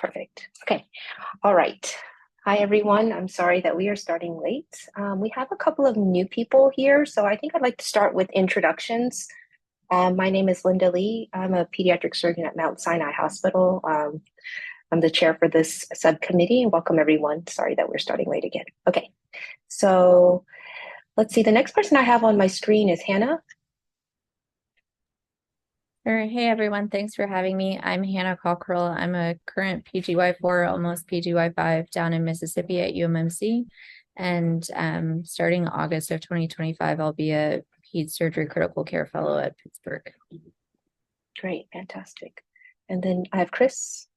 Perfect. Okay. All right. Hi, everyone. I'm sorry that we are starting late. We have a couple of new people here, so I think I'd like to start with introductions. My name is Linda Lee. I'm a pediatric surgeon at Mount Sinai Hospital. I'm the chair for this subcommittee, and welcome everyone. Sorry that we're starting late again. Okay, so let's see. The next person I have on my screen is Hannah. Sure. Hey everyone, thanks for having me. I'm Hannah Cockrell. I'm a current PGY4, almost PGY5 down in Mississippi at UMMC. And starting August of 2025, I'll be a ped surgery critical care fellow at Pittsburgh. Great, fantastic. And then I have Chris.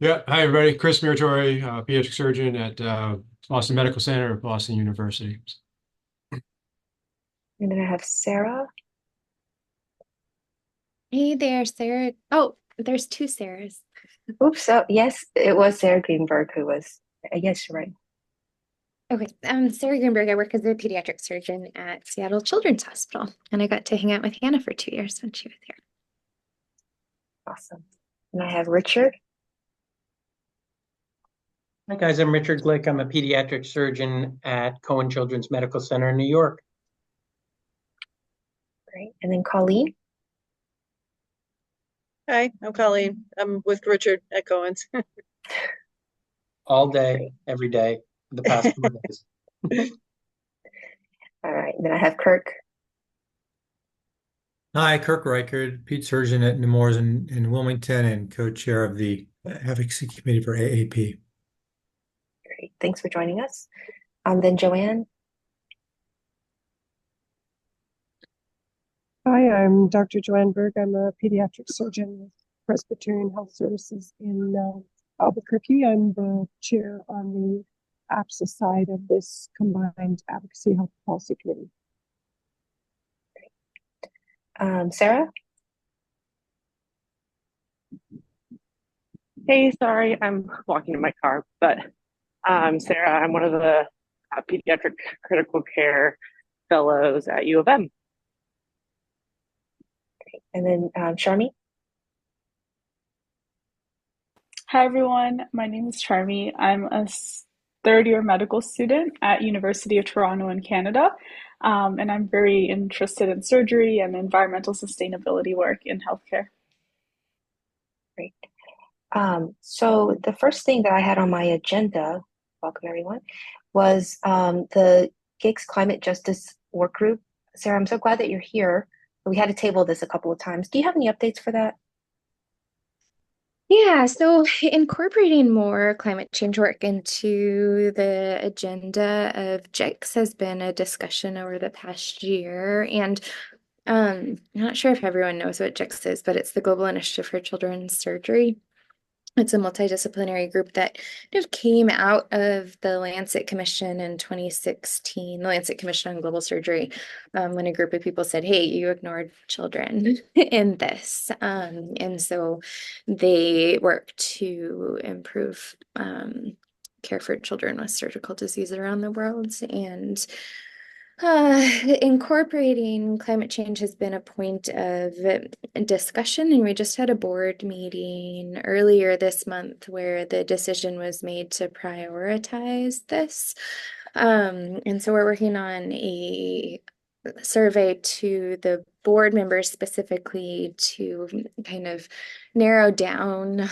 Yeah, hi everybody. Chris Muratori, pediatric surgeon at Boston Medical Center at Boston University. And then I have Sarah. Hey there, Sarah. Oh, there's two Sarahs. Oops, oh, yes, it was Sarah Greenberg who was, yes, you're right. Okay, I'm Sarah Greenberg. I work as a pediatric surgeon at Seattle Children's Hospital, and I got to hang out with Hannah for 2 years when she was here. Awesome. And I have Richard. Hi guys, I'm Richard Glick. I'm a pediatric surgeon at Cohen Children's Medical Center in New York. Great. And then Colleen. Hi, I'm Colleen. I'm with Richard at Cohen's. All day, every day, for the past 4 days. All right. And then I have Kirk. Hi, Kirk Reichard, ped surgeon at Nemours in Wilmington and co-chair of the advocacy committee for AAP. Great. Thanks for joining us. Then Joanne. Hi, I'm Dr. Joanne Berg. I'm a pediatric surgeon with Presbyterian Health Services in Albuquerque. I'm the chair on the APSA side of this combined advocacy health policy committee. Sarah. Hey, sorry, I'm walking in my car, but Sarah, I'm one of the pediatric critical care fellows at U of M. Great. And then Sharmi. Hi everyone, my name is Charmy. I'm a third-year medical student at University of Toronto in Canada, and I'm very interested in surgery and environmental sustainability work in healthcare. Great. So the first thing that I had on my agenda, welcome everyone, was the GIGS Climate Justice Work Group. Sarah, I'm so glad that you're here. We had to table this a couple of times. Do you have any updates for that? Yeah, so incorporating more climate change work into the agenda of GIGS has been a discussion over the past year. And I'm not sure if everyone knows what GIGS is, but it's the Global Initiative for Children's Surgery. It's a multidisciplinary group that kind of came out of the Lancet Commission in 2016, the Lancet Commission on Global Surgery, when a group of people said, hey, you ignored children in this. And so they work to improve care for children with surgical disease around the world. And incorporating climate change has been a point of discussion, and we just had a board meeting earlier this month where the decision was made to prioritize this. And so we're working on a survey to the board members specifically to kind of narrow down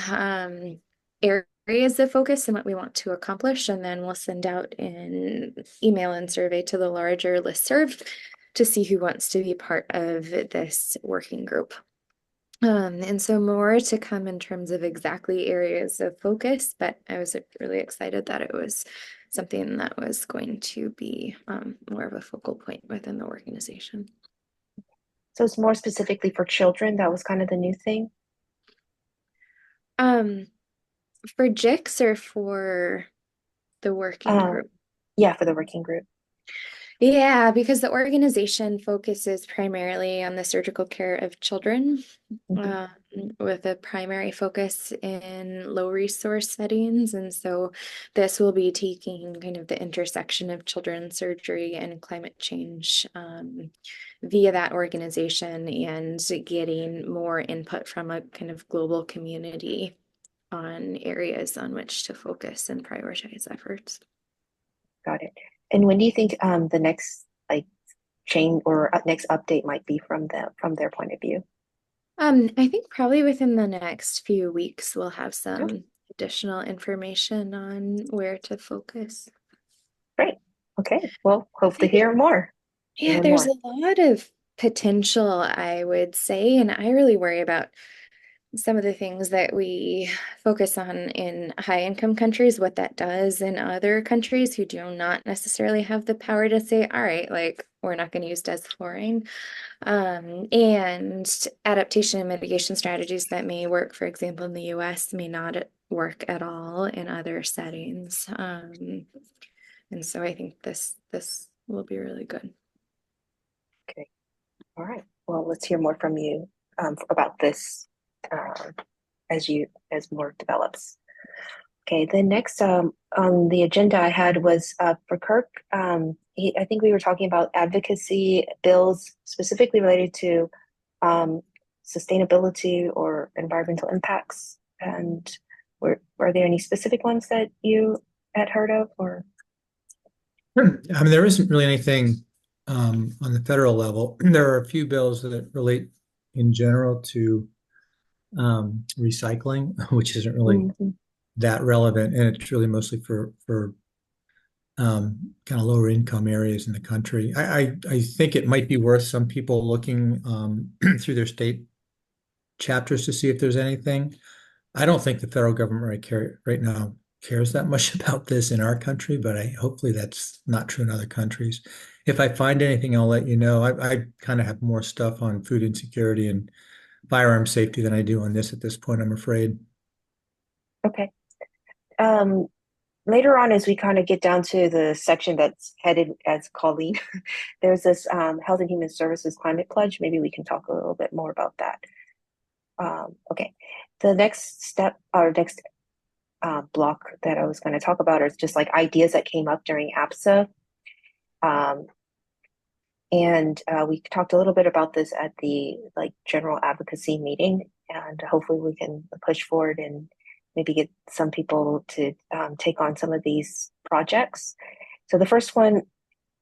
areas of focus and what we want to accomplish, and then we'll send out an email and survey to the larger listserv to see who wants to be part of this working group. And so more to come in terms of exactly areas of focus, but I was really excited that it was something that was going to be more of a focal point within the organization. So it's more specifically for children. That was kind of the new thing. For GICS or for the working group? Yeah, for the working group. Yeah, because the organization focuses primarily on the surgical care of children, with a primary focus in low resource settings. And so this will be taking kind of the intersection of children's surgery and climate change via that organization and getting more input from a kind of global community on areas on which to focus and prioritize efforts. Got it. And when do you think the next like change or next update might be from their point of view? I think probably within the next few weeks we'll have some Okay. additional information on where to focus. Great. Okay. Well, hope to hear more. Yeah, Learn there's more. a lot of potential, I would say, and I really worry about some of the things that we focus on in high income countries, what that does in other countries who do not necessarily have the power to say, all right, like we're not going to use desflurane. And adaptation and mitigation strategies that may work, for example, in the US may not work at all in other settings. And so I think this will be really good. Okay. All right. Well, let's hear more from you about this as more develops. Okay. The next on the agenda I had was for Kirk. I think we were talking about advocacy bills specifically related to sustainability or environmental impacts. And were there any specific ones that you had heard of or? I mean, there isn't really anything on the federal level. There are a few bills that relate in general to recycling, which isn't really that relevant, and it's really mostly for kind of lower income areas in the country. I think it might be worth some people looking through their state chapters to see if there's anything. I don't think the federal government right now cares that much about this in our country, but hopefully that's not true in other countries. If I find anything, I'll let you know. I kind of have more stuff on food insecurity and firearm safety than I do on this at this point, I'm afraid. Okay. Later on, as we kind of get down to the section that's headed as Colleen, there's this Health and Human Services Climate Pledge. Maybe we can talk a little bit more about that. Okay. The next step or next block that I was going to talk about is just like ideas that came up during APSA. And we talked a little bit about this at the like general advocacy meeting, and hopefully we can push forward and maybe get some people to take on some of these projects. So the first one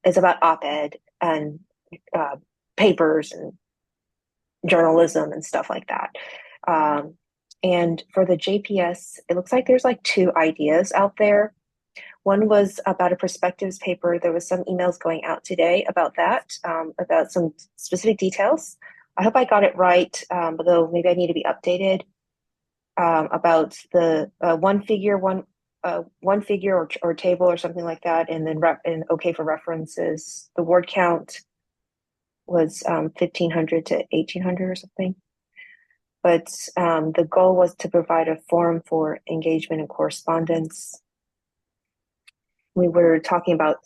is about op-ed and papers and journalism and stuff like that. And for the JPS, it looks like there's like two ideas out there. One was about a perspectives paper. There was some emails going out today about that, about some specific details. I hope I got it right, though maybe I need to be updated about the one figure or table or something like that, and then and okay for references. The word count was 1,500 to 1,800 or something. But the goal was to provide a forum for engagement and correspondence. We were talking about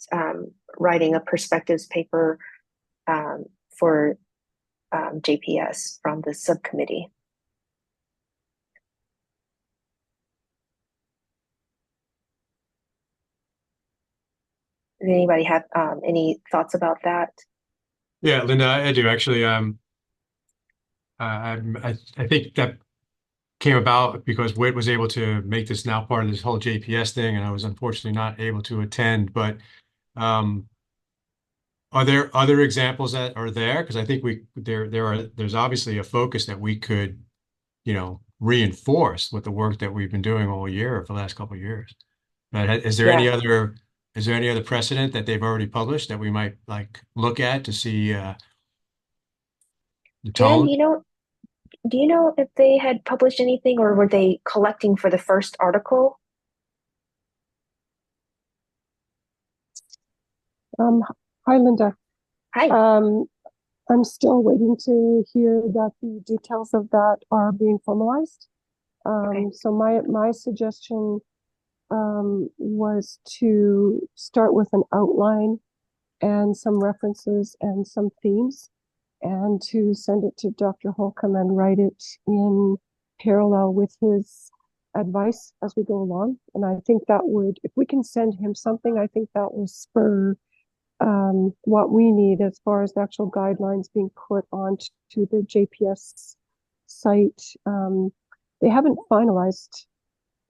writing a perspectives paper for JPS from the subcommittee. Does anybody have any thoughts about that? Yeah, Linda, I do actually. I think that came about because Whit was able to make this now part of this whole JPS thing, and I was unfortunately not able to attend. But are there other examples that are there? Because I think there's obviously a focus that we could, reinforce with the work that we've been doing all year for the last couple of years. But is there any other precedent that they've already published that we might like look at to see the Dan, tone? do you know if they had published anything or were they collecting for the first article? Hi, Linda. Hi. I'm still waiting to hear that the details of that are being formalized. Okay. So my suggestion was to start with an outline and some references and some themes, and to send it to Dr. Holcomb and write it in parallel with his advice as we go along. And I think that would, if we can send him something, I think that will spur what we need as far as the actual guidelines being put onto the JPS site. They haven't finalized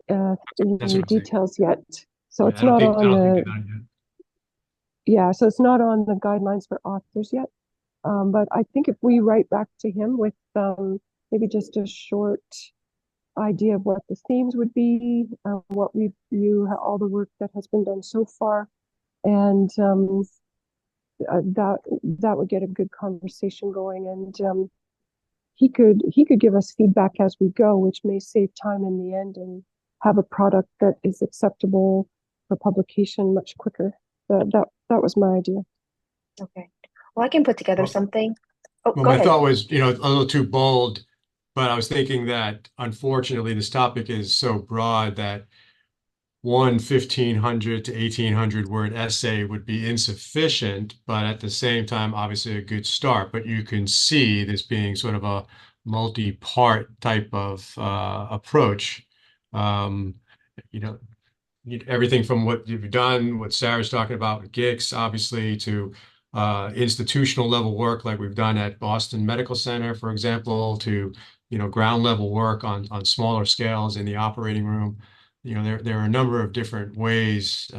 That's any what I'm saying. details yet. So Yeah, it's not on I don't think the, they're done yet. yeah, so it's not on the guidelines for authors yet. But I think if we write back to him with maybe just a short idea of what the themes would be, what we view, all the work that has been done so far, and that would get a good conversation going, and he could give us feedback as we go, which may save time in the end and have a product that is acceptable for publication much quicker. That was my idea. Okay. Well, I can put together something. Oh, Well, go my ahead. thought was, a little too bold, but I was thinking that unfortunately this topic is so broad that one 1,500 to 1,800 word essay would be insufficient, but at the same time, obviously a good start. But you can see this being sort of a multi-part type of approach. You know, everything from what you've done, what Sarah's talking about with GICS, obviously, to institutional level work like we've done at Boston Medical Center, for example, to ground level work on smaller scales in the operating room. There are a number of different ways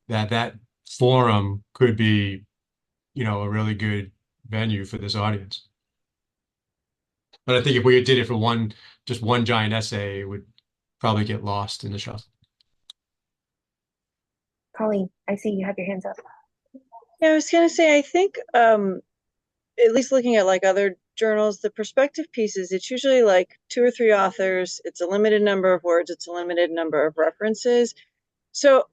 that forum could be, a really good venue for this audience. But I think if we did it for just one giant essay, it would probably get lost in the shuffle. Colleen, I see you have your hands up. Yeah, I was gonna say, I think at least looking at like other journals, the perspective pieces, it's usually like 2 or 3 authors, it's a limited number of words, it's a limited number of references. So,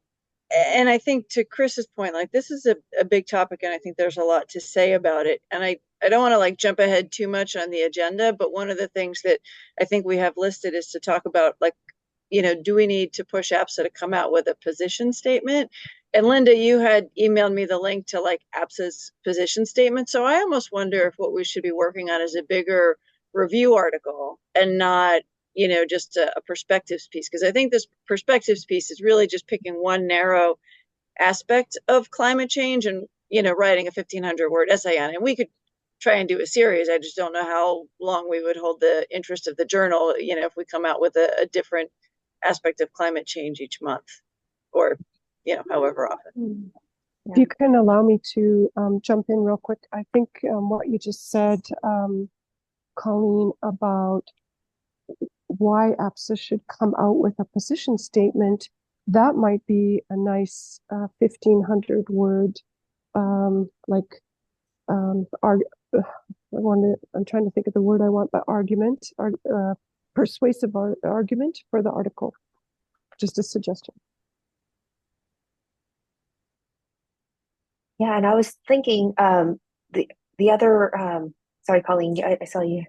and I think to Chris's point, like this is a big topic, and I think there's a lot to say about it. And I don't want to like jump ahead too much on the agenda, but one of the things that I think we have listed is to talk about like, do we need to push APSA to come out with a position statement? And Linda, you had emailed me the link to like APSA's position statement. So I almost wonder if what we should be working on is a bigger review article and not, just a perspectives piece. Because I think this perspectives piece is really just picking one narrow aspect of climate change and, writing a 1,500 word essay on it. And we could try and do a series. I just don't know how long we would hold the interest of the journal, if we come out with a different aspect of climate change each month or however often. If you can allow me to jump in real quick, I think what you just said, Colleen, about why APSA should come out with a position statement, that might be a nice 1,500 word I'm trying to think of the word I want, but persuasive argument for the article. Just a suggestion. Yeah, and I was thinking the other sorry, Colleen, I saw you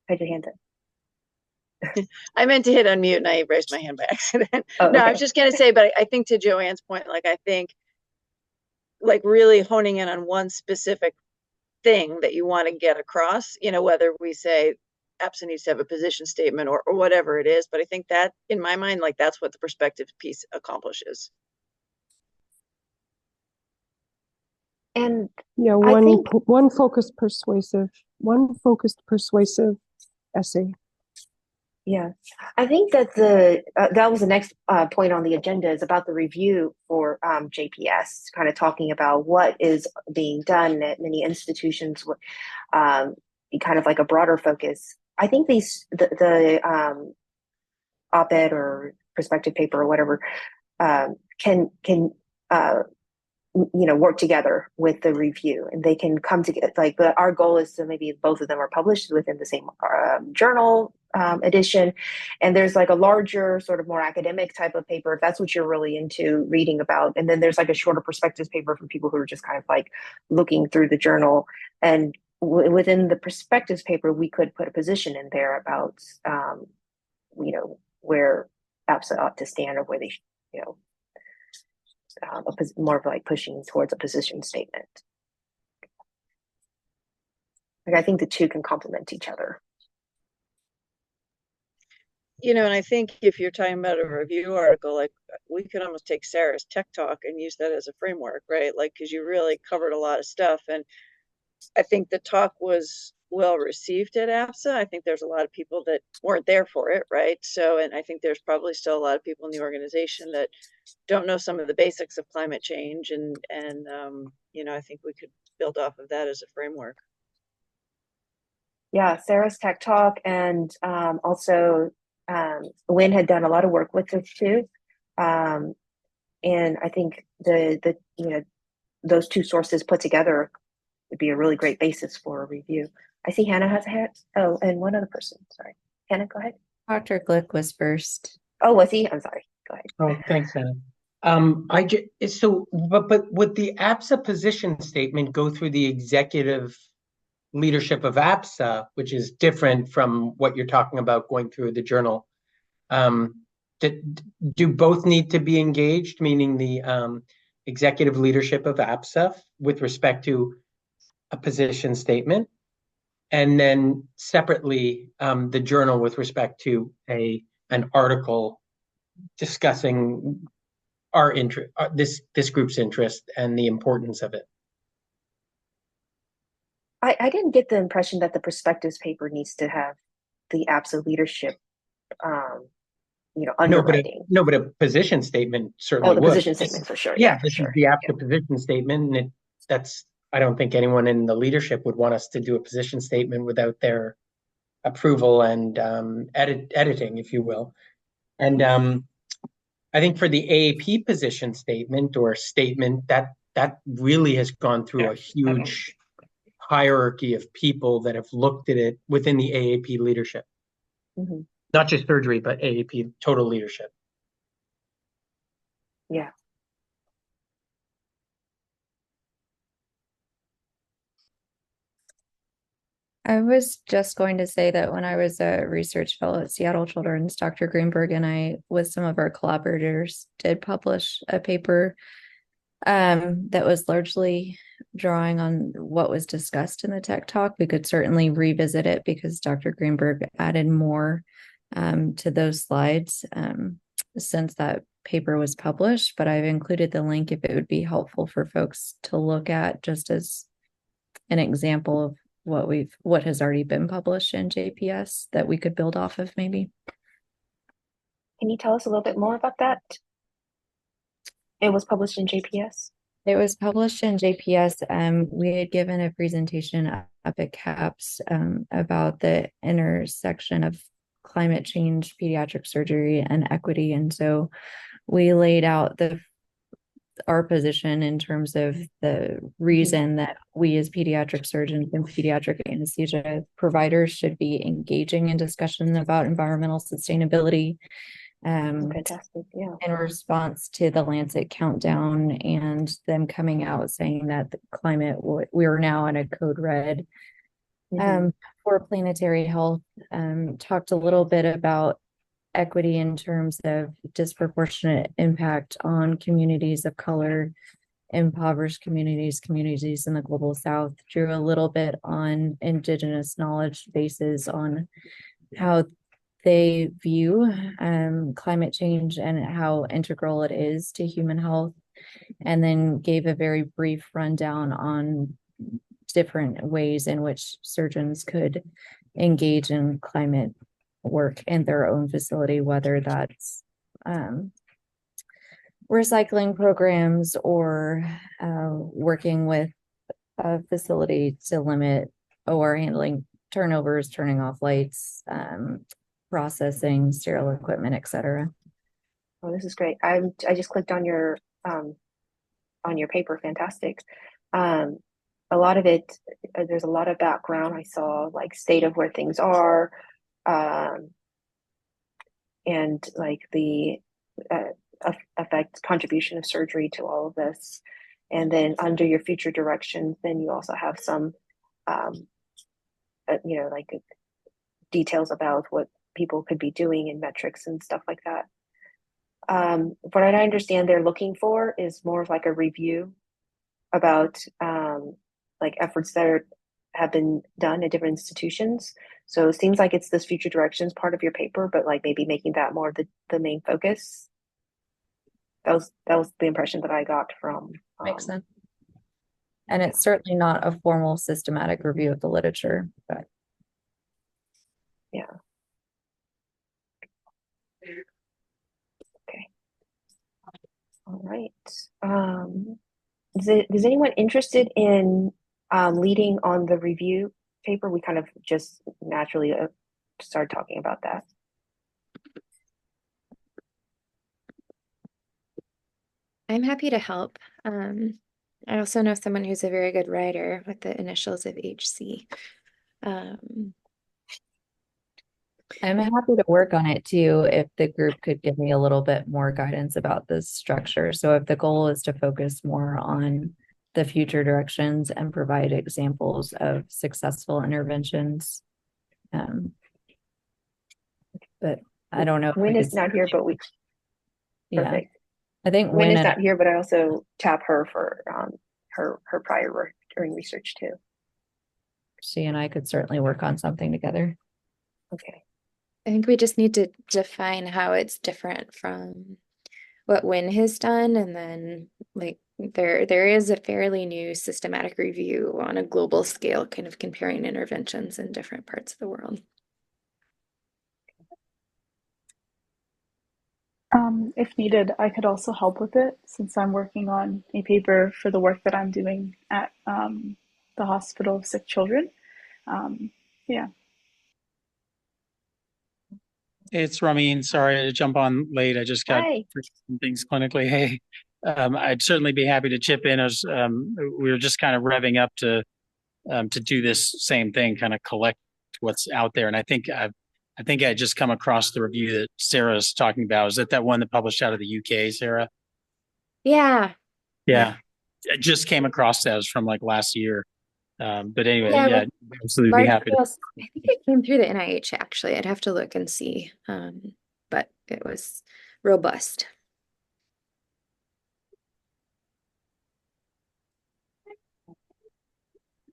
had your hand up. I meant to hit unmute and I raised my hand by accident. Oh, no, okay. I was just gonna say, but I think to Joanne's point, like I think like really honing in on one specific thing that you want to get across, whether we say APSA needs to have a position statement or whatever it is. But I think that in my mind, like that's what the perspective piece accomplishes. And yeah, one focused persuasive essay. Yeah, I think that that was the next point on the agenda is about the review for JPS, kind of talking about what is being done at many institutions, kind of like a broader focus. I think the op-ed or perspective paper or whatever can work together with the review, and they can come together. Like our goal is to maybe both of them are published within the same journal edition, and there's like a larger sort of more academic type of paper if that's what you're really into reading about, and then there's like a shorter perspectives paper for people who are just kind of like looking through the journal. And within the perspectives paper we could put a position in there about where APSA ought to stand or where they more of like pushing towards a position statement. Like I think the two can complement each other. and I think if you're talking about a review article, like we could almost take Sarah's Tech Talk and use that as a framework, right? Like, because you really covered a lot of stuff. And I think the talk was well received at APSA. I think there's a lot of people that weren't there for it, right? So, and I think there's probably still a lot of people in the organization that don't know some of the basics of climate change. And I think we could build off of that as a framework. Yeah, Sarah's Tech Talk, and also Lynn had done a lot of work with this too. And I think those two sources put together would be a really great basis for a review. I see Hannah has a hand. Oh, and one other person. Sorry. Hannah, go ahead. Dr. Glick was first. Oh, was he? I'm sorry. Go ahead. Oh, thanks, Hannah. But would the APSA position statement go through the executive leadership of APSA, which is different from what you're talking about going through the journal? Do both need to be engaged, meaning the executive leadership of APSA with respect to a position statement, and then separately the journal with respect to an article discussing our interest, this group's interest and the importance of it? I didn't get the impression that the perspectives paper needs to have the APSA leadership, underwriting. But a position statement certainly the would. position statement for sure. Yeah, for this sure. is the APSA position statement, and I don't think anyone in the leadership would want us to do a position statement without their approval and editing, if you will. And I think for the AAP position statement or statement, that really has gone through a huge hierarchy of people that have looked at it within the AAP leadership. Mm-hmm. Not just surgery, but AAP total leadership. Yeah. I was just going to say that when I was a research fellow at Seattle Children's, Dr. Greenberg and I, with some of our collaborators, did publish a paper that was largely drawing on what was discussed in the Tech Talk. We could certainly revisit it because Dr. Greenberg added more to those slides since that paper was published, but I've included the link if it would be helpful for folks to look at just as an example of what has already been published in JPS that we could build off of maybe. Can you tell us a little bit more about that? It was published in JPS? It was published in JPS. We had given a presentation up at CAPS about the intersection of climate change, pediatric surgery, and equity. And so we laid out our position in terms of the reason that we as pediatric surgeons and pediatric anesthesia providers should be engaging in discussion about environmental sustainability. Fantastic. Yeah. In response to the Lancet countdown and them coming out saying that the climate, we are now in a code red for planetary health. Talked a little bit about equity in terms of disproportionate impact on communities of color, impoverished communities in the global South, drew a little bit on indigenous knowledge bases on how they view climate change and how integral it is to human health, and then gave a very brief rundown on different ways in which surgeons could engage in climate work in their own facility, whether that's recycling programs or working with a facility to limit or handling turnovers, turning off lights, processing, sterile equipment, etc. Oh, this is great. I just clicked on your paper. Fantastic. A lot of it, there's a lot of background. I saw like state of where things are, and like the effect contribution of surgery to all of this. And then under your future directions, then you also have some, like details about what people could be doing in metrics and stuff like that. What I understand they're looking for is more of like a review about like efforts that have been done at different institutions. So it seems like it's this future directions part of your paper, but like maybe making that more the main focus. That was the impression that I got from Makes sense. And it's certainly not a formal systematic review of the literature, but yeah. Okay. All right. Is anyone interested in leading on the review paper? We kind of just naturally started talking about that. I'm happy to help. I also know someone who's a very good writer with the initials of HC. I'm happy to work on it too if the group could give me a little bit more guidance about this structure. So if the goal is to focus more on the future directions and provide examples of successful interventions. But I don't know. Wynn is not here, but we perfect. I think Wynn is not here, but I also tap her for her prior work during research too. She and I could certainly work on something together. Okay. I think we just need to define how it's different from what Wynn has done, and then like there is a fairly new systematic review on a global scale, kind of comparing interventions in different parts of the world. If needed, I could also help with it since I'm working on a paper for the work that I'm doing at the Hospital of Sick Children. Yeah. It's Ramin. Sorry to jump on late. I just got some things clinically. Hey, I'd certainly be happy to chip in as we were just kind of revving up to do this same thing, kind of collect what's out there. And I think I just come across the review that Sarah's talking about. Is that one that published out of the UK, Sarah? Yeah. Yeah. I just came across that. It was from like last year. But anyway, yeah, absolutely be happy to. I think it came through the NIH actually. I'd have to look and see. But it was robust.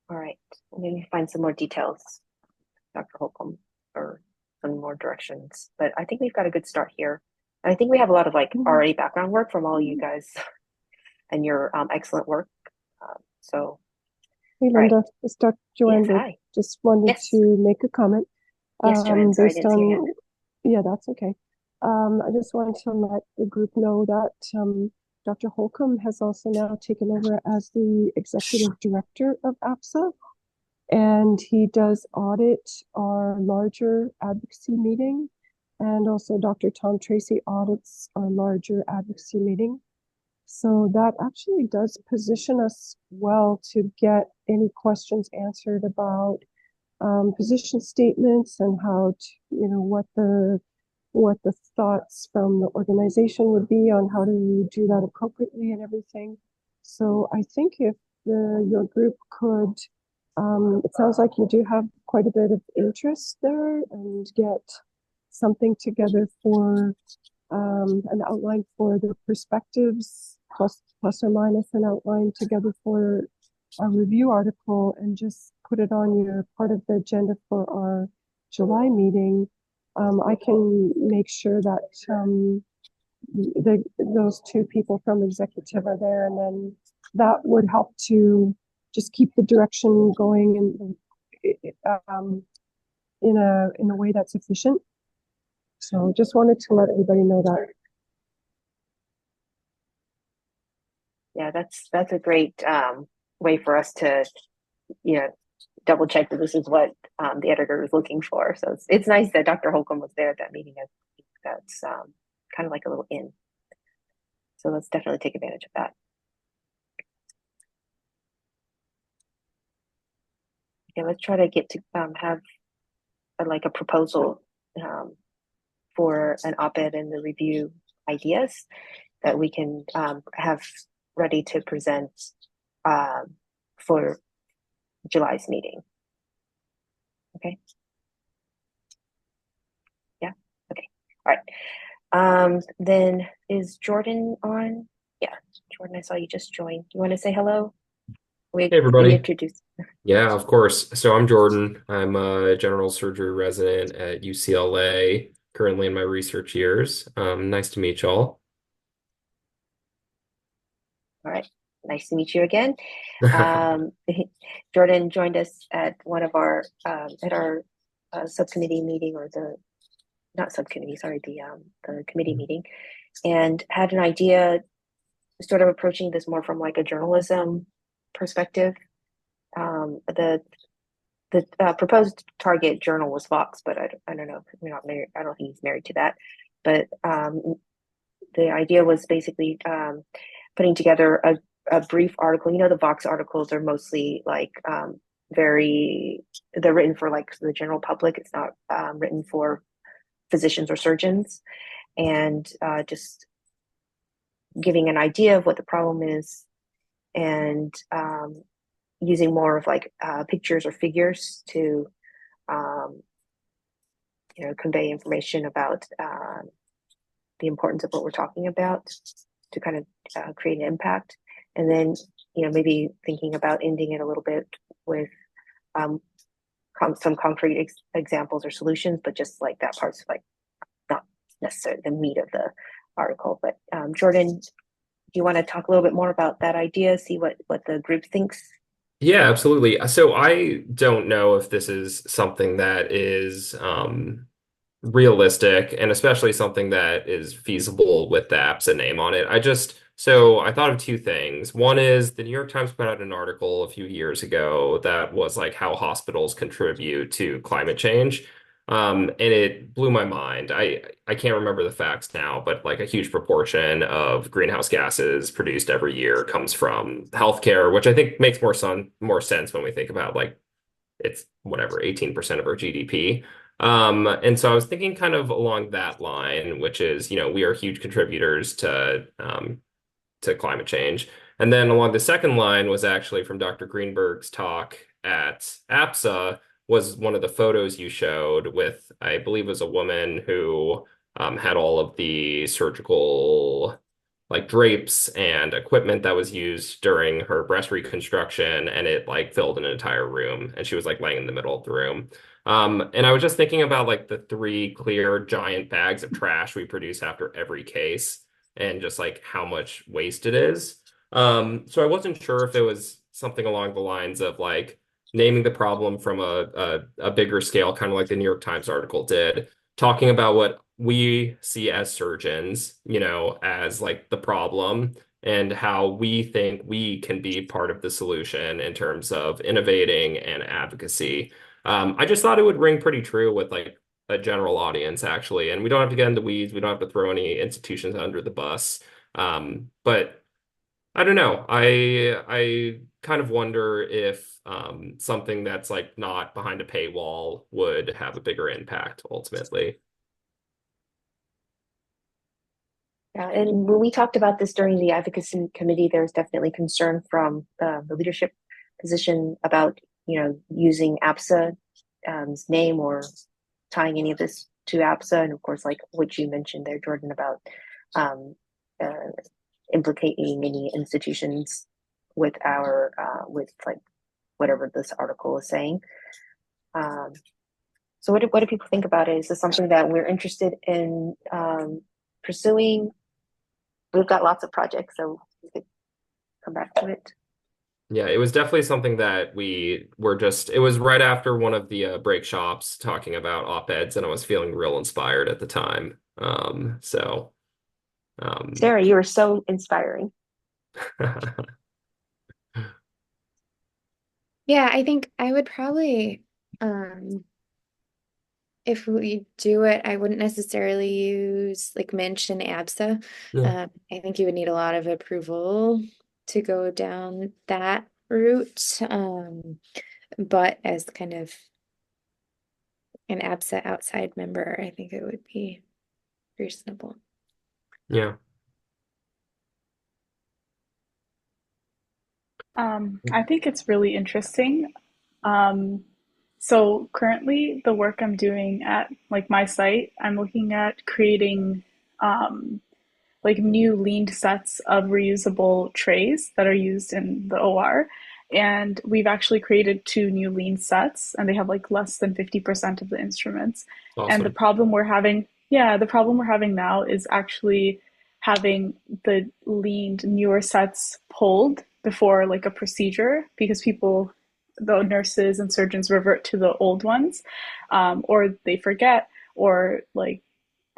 All right. Maybe find some more details, Dr. Holcomb, or some more directions. But I think we've got a good start here. And I think we have a lot of like already background work from all you guys and your excellent work. So hey Linda, it's Dr. Joanne. Yes, hi. Just wanted to make a comment. Yes, Joanne, sorry, I based didn't see your on, hand. yeah, that's okay. I just wanted to let the group know that Dr. Holcomb has also now taken over as the executive director of APSA, and he does audit our larger advocacy meeting, and also Dr. Tom Tracy audits our larger advocacy meeting. So that actually does position us well to get any questions answered about position statements and how to, what the thoughts from the organization would be on how to do that appropriately and everything. So I think if your group could, it sounds like you do have quite a bit of interest there, and get something together for an outline for the perspectives, plus or minus an outline together for a review article, and just put it on your part of the agenda for our July meeting. I can make sure that those two people from executive are there, and then that would help to just keep the direction going in a way that's efficient. So just wanted to let everybody know that. Yeah, that's a great way for us to, double check that this is what the editor is looking for. So it's nice that Dr. Holcomb was there at that meeting. I think that's kind of like a little in. So let's definitely take advantage of that. Yeah, let's try to get to have a proposal for an op-ed in the review ideas that we can have ready to present for July's meeting. Okay. Yeah. Okay. All right. Then is Jordan on? Yeah, Jordan, I saw you just joined. You want to say hello? We Hey everybody. introduce. Yeah, of course. So I'm Jordan. I'm a general surgery resident at UCLA, currently in my research years. Nice to meet y'all. All right, nice to meet you again. Jordan joined us at one of our at our subcommittee meeting, or the not subcommittee, sorry, the committee meeting, and had an idea, sort of approaching this more from like a journalism perspective. The proposed target journal was Vox, but I don't know. We're not married. I don't think he's married to that. But the idea was basically putting together a brief article. You know, the Vox articles are mostly like they're written for like the general public. It's not written for physicians or surgeons, and just giving an idea of what the problem is, and using more of like pictures or figures to convey information about the importance of what we're talking about, to kind of create an impact. And then maybe thinking about ending it a little bit with some concrete examples or solutions, but just like that part's like not necessarily the meat of the article. But Jordan, do you want to talk a little bit more about that idea, see what the group thinks? Yeah, absolutely. So I don't know if this is something that is realistic, and especially something that is feasible with the APSA name on it. So I thought of two things. One is the New York Times put out an article a few years ago that was like how hospitals contribute to climate change. And it blew my mind. I can't remember the facts now, but like a huge proportion of greenhouse gases produced every year comes from healthcare, which I think makes more sense when we think about like it's whatever, 18% of our GDP. And so I was thinking kind of along that line, which is, we are huge contributors to climate change. And then along the second line was actually from Dr. Greenberg's talk at APSA, was one of the photos you showed with, I believe, was a woman who had all of the surgical like drapes and equipment that was used during her breast reconstruction, and it like filled an entire room, and she was like laying in the middle of the room. And I was just thinking about like the three clear giant bags of trash we produce after every case, and just like how much waste it is. So I wasn't sure if it was something along the lines of like naming the problem from a bigger scale, kind of like the New York Times article did, talking about what we see as surgeons, as like the problem, and how we think we can be part of the solution in terms of innovating and advocacy. I just thought it would ring pretty true with like a general audience, actually. And we don't have to get into weeds. We don't have to throw any institutions under the bus. But I don't know. I kind of wonder if something that's like not behind a paywall would have a bigger impact ultimately. Yeah, and when we talked about this during the advocacy committee, there's definitely concern from the leadership position about using APSA's name or tying any of this to APSA, and of course, like what you mentioned there, Jordan, about implicating any institutions with our with like whatever this article is saying. So what do people think about it? Is this something that we're interested in pursuing? We've got lots of projects, so we could come back to it. Yeah, it was definitely something that it was right after one of the break shops talking about op-eds, and I was feeling real inspired at the time. Sarah, you were so inspiring. Yeah, I think I would probably, if we do it, I wouldn't necessarily mention APSA. Yeah. I think you would need a lot of approval to go down that route. But as kind of an APSA outside member, I think it would be reasonable. Yeah. I think it's really interesting. So currently the work I'm doing at like my site, I'm looking at creating like new leaned sets of reusable trays that are used in the OR. And we've actually created 2 new lean sets, and they have like less than 50% of the instruments. And the Awesome. problem we're having, yeah, the problem we're having now is actually having the leaned newer sets pulled before like a procedure because people, the nurses and surgeons revert to the old ones, or they forget, or like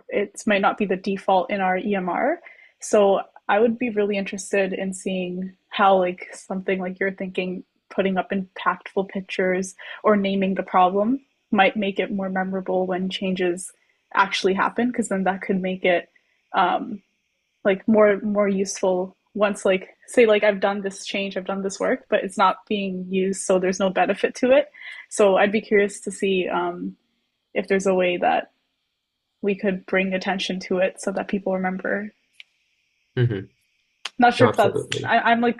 it might not be the default in our EMR. So I would be really interested in seeing how like something like you're thinking, putting up impactful pictures or naming the problem might make it more memorable when changes actually happen, because then that could make it like more useful once, like say like I've done this change, I've done this work, but it's not being used, so there's no benefit to it. So I'd be curious to see if there's a way that we could bring attention to it so that people remember. Hmm. Not sure No, if that's, absolutely.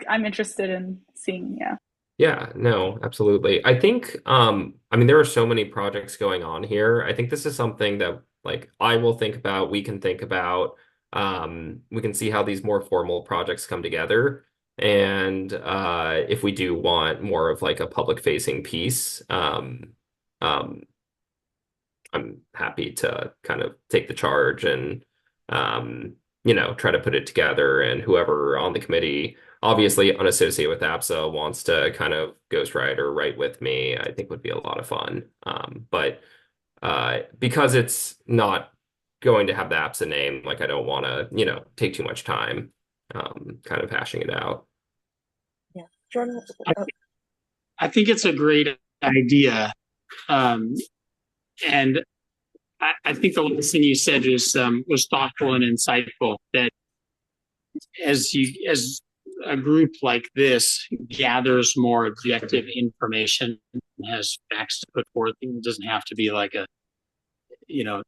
I'm interested in seeing, yeah. Yeah, no, absolutely. I think, I mean, there are so many projects going on here. I think this is something that like I will think about, we can think about. We can see how these more formal projects come together. And if we do want more of like a public facing piece, um, I'm happy to kind of take the charge and try to put it together. And whoever on the committee, obviously unassociated with APSA, wants to kind of ghostwrite or write with me, I think would be a lot of fun. But because it's not going to have the APSA name, like I don't want to, take too much time kind of hashing it out. Yeah. Jordan, I think it's a great idea. And I think the last thing you said was thoughtful and insightful. That as a group like this gathers more objective information, has facts to put forth, it doesn't have to be like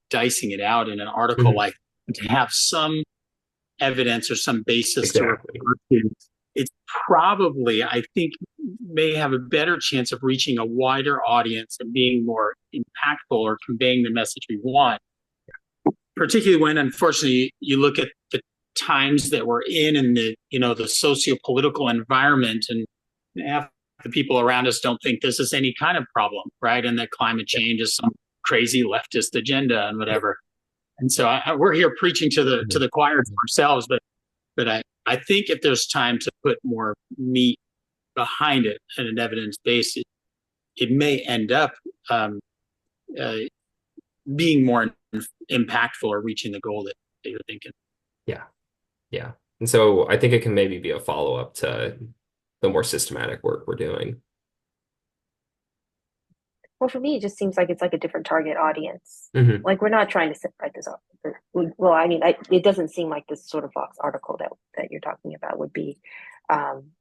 dicing it out in an article, Mhm. like to have some evidence or some basis to refer Exactly. to. It's probably, I think, may have a better chance of reaching a wider audience and being more impactful or conveying the message we want, particularly when, unfortunately, you look at the times that we're in and the socio-political environment, and half the people around us don't think this is any kind of problem, right? And that climate change is some crazy leftist agenda and whatever. And so we're here preaching to the choir for ourselves, but I think if there's time to put more meat behind it and an evidence base, it may end up being more impactful or reaching the goal that you're thinking. Yeah. Yeah. And so I think it can maybe be a follow-up to the more systematic work we're doing. well, for me, it just seems like it's like a different target audience. Hmm. Like we're not trying to write this off. Well, I mean, it doesn't seem like this sort of Vox article that you're talking about would be, um,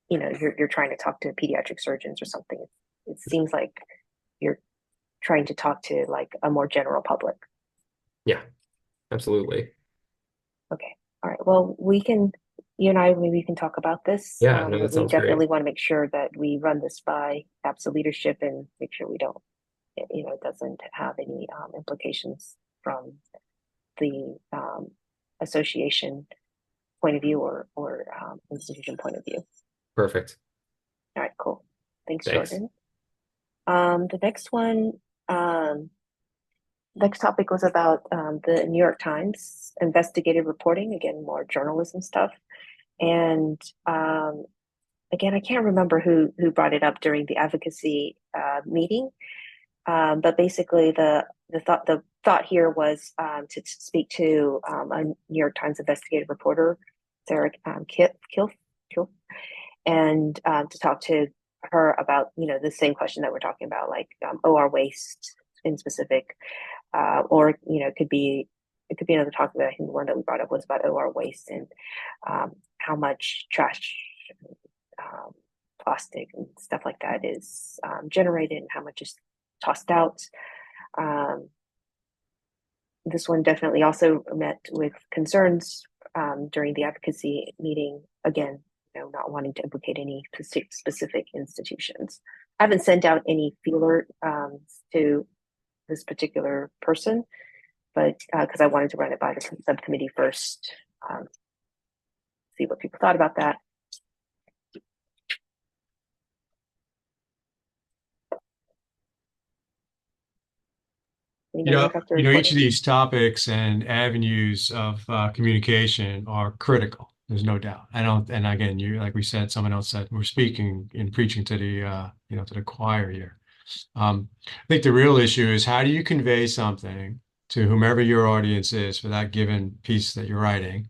you're trying to talk to pediatric surgeons or something. It seems like you're trying to talk to like a more general public. Yeah, absolutely. Okay. All right. Well, you and I, maybe we can talk about this. Yeah, no, that We sounds great. definitely want to make sure that we run this by APSA leadership and make sure we don't, it doesn't have any implications from the association point of view or institution point of view. Perfect. All right, cool. Thanks, Thanks. Jordan. The next one, next topic was about the New York Times investigative reporting, again, more journalism stuff. And again, I can't remember who brought it up during the advocacy meeting, but basically the thought here was to speak to a New York Times investigative reporter, Sarah Kilf, and to talk to her about the same question that we're talking about, like OR waste in specific, or it could be another topic. But I think the one that we brought up was about OR waste and how much trash, plastic and stuff like that is generated and how much is tossed out. This one definitely also met with concerns during the advocacy meeting. Again, not wanting to implicate any specific institutions. I haven't sent out any feeler to this particular person, but because I wanted to run it by the subcommittee first, see what people thought about that. Each of these topics and avenues of communication are critical. There's no doubt. And again, like we said, someone else said, we're speaking and preaching to the, to the choir here. I think the real issue is how do you convey something to whomever your audience is for that given piece that you're writing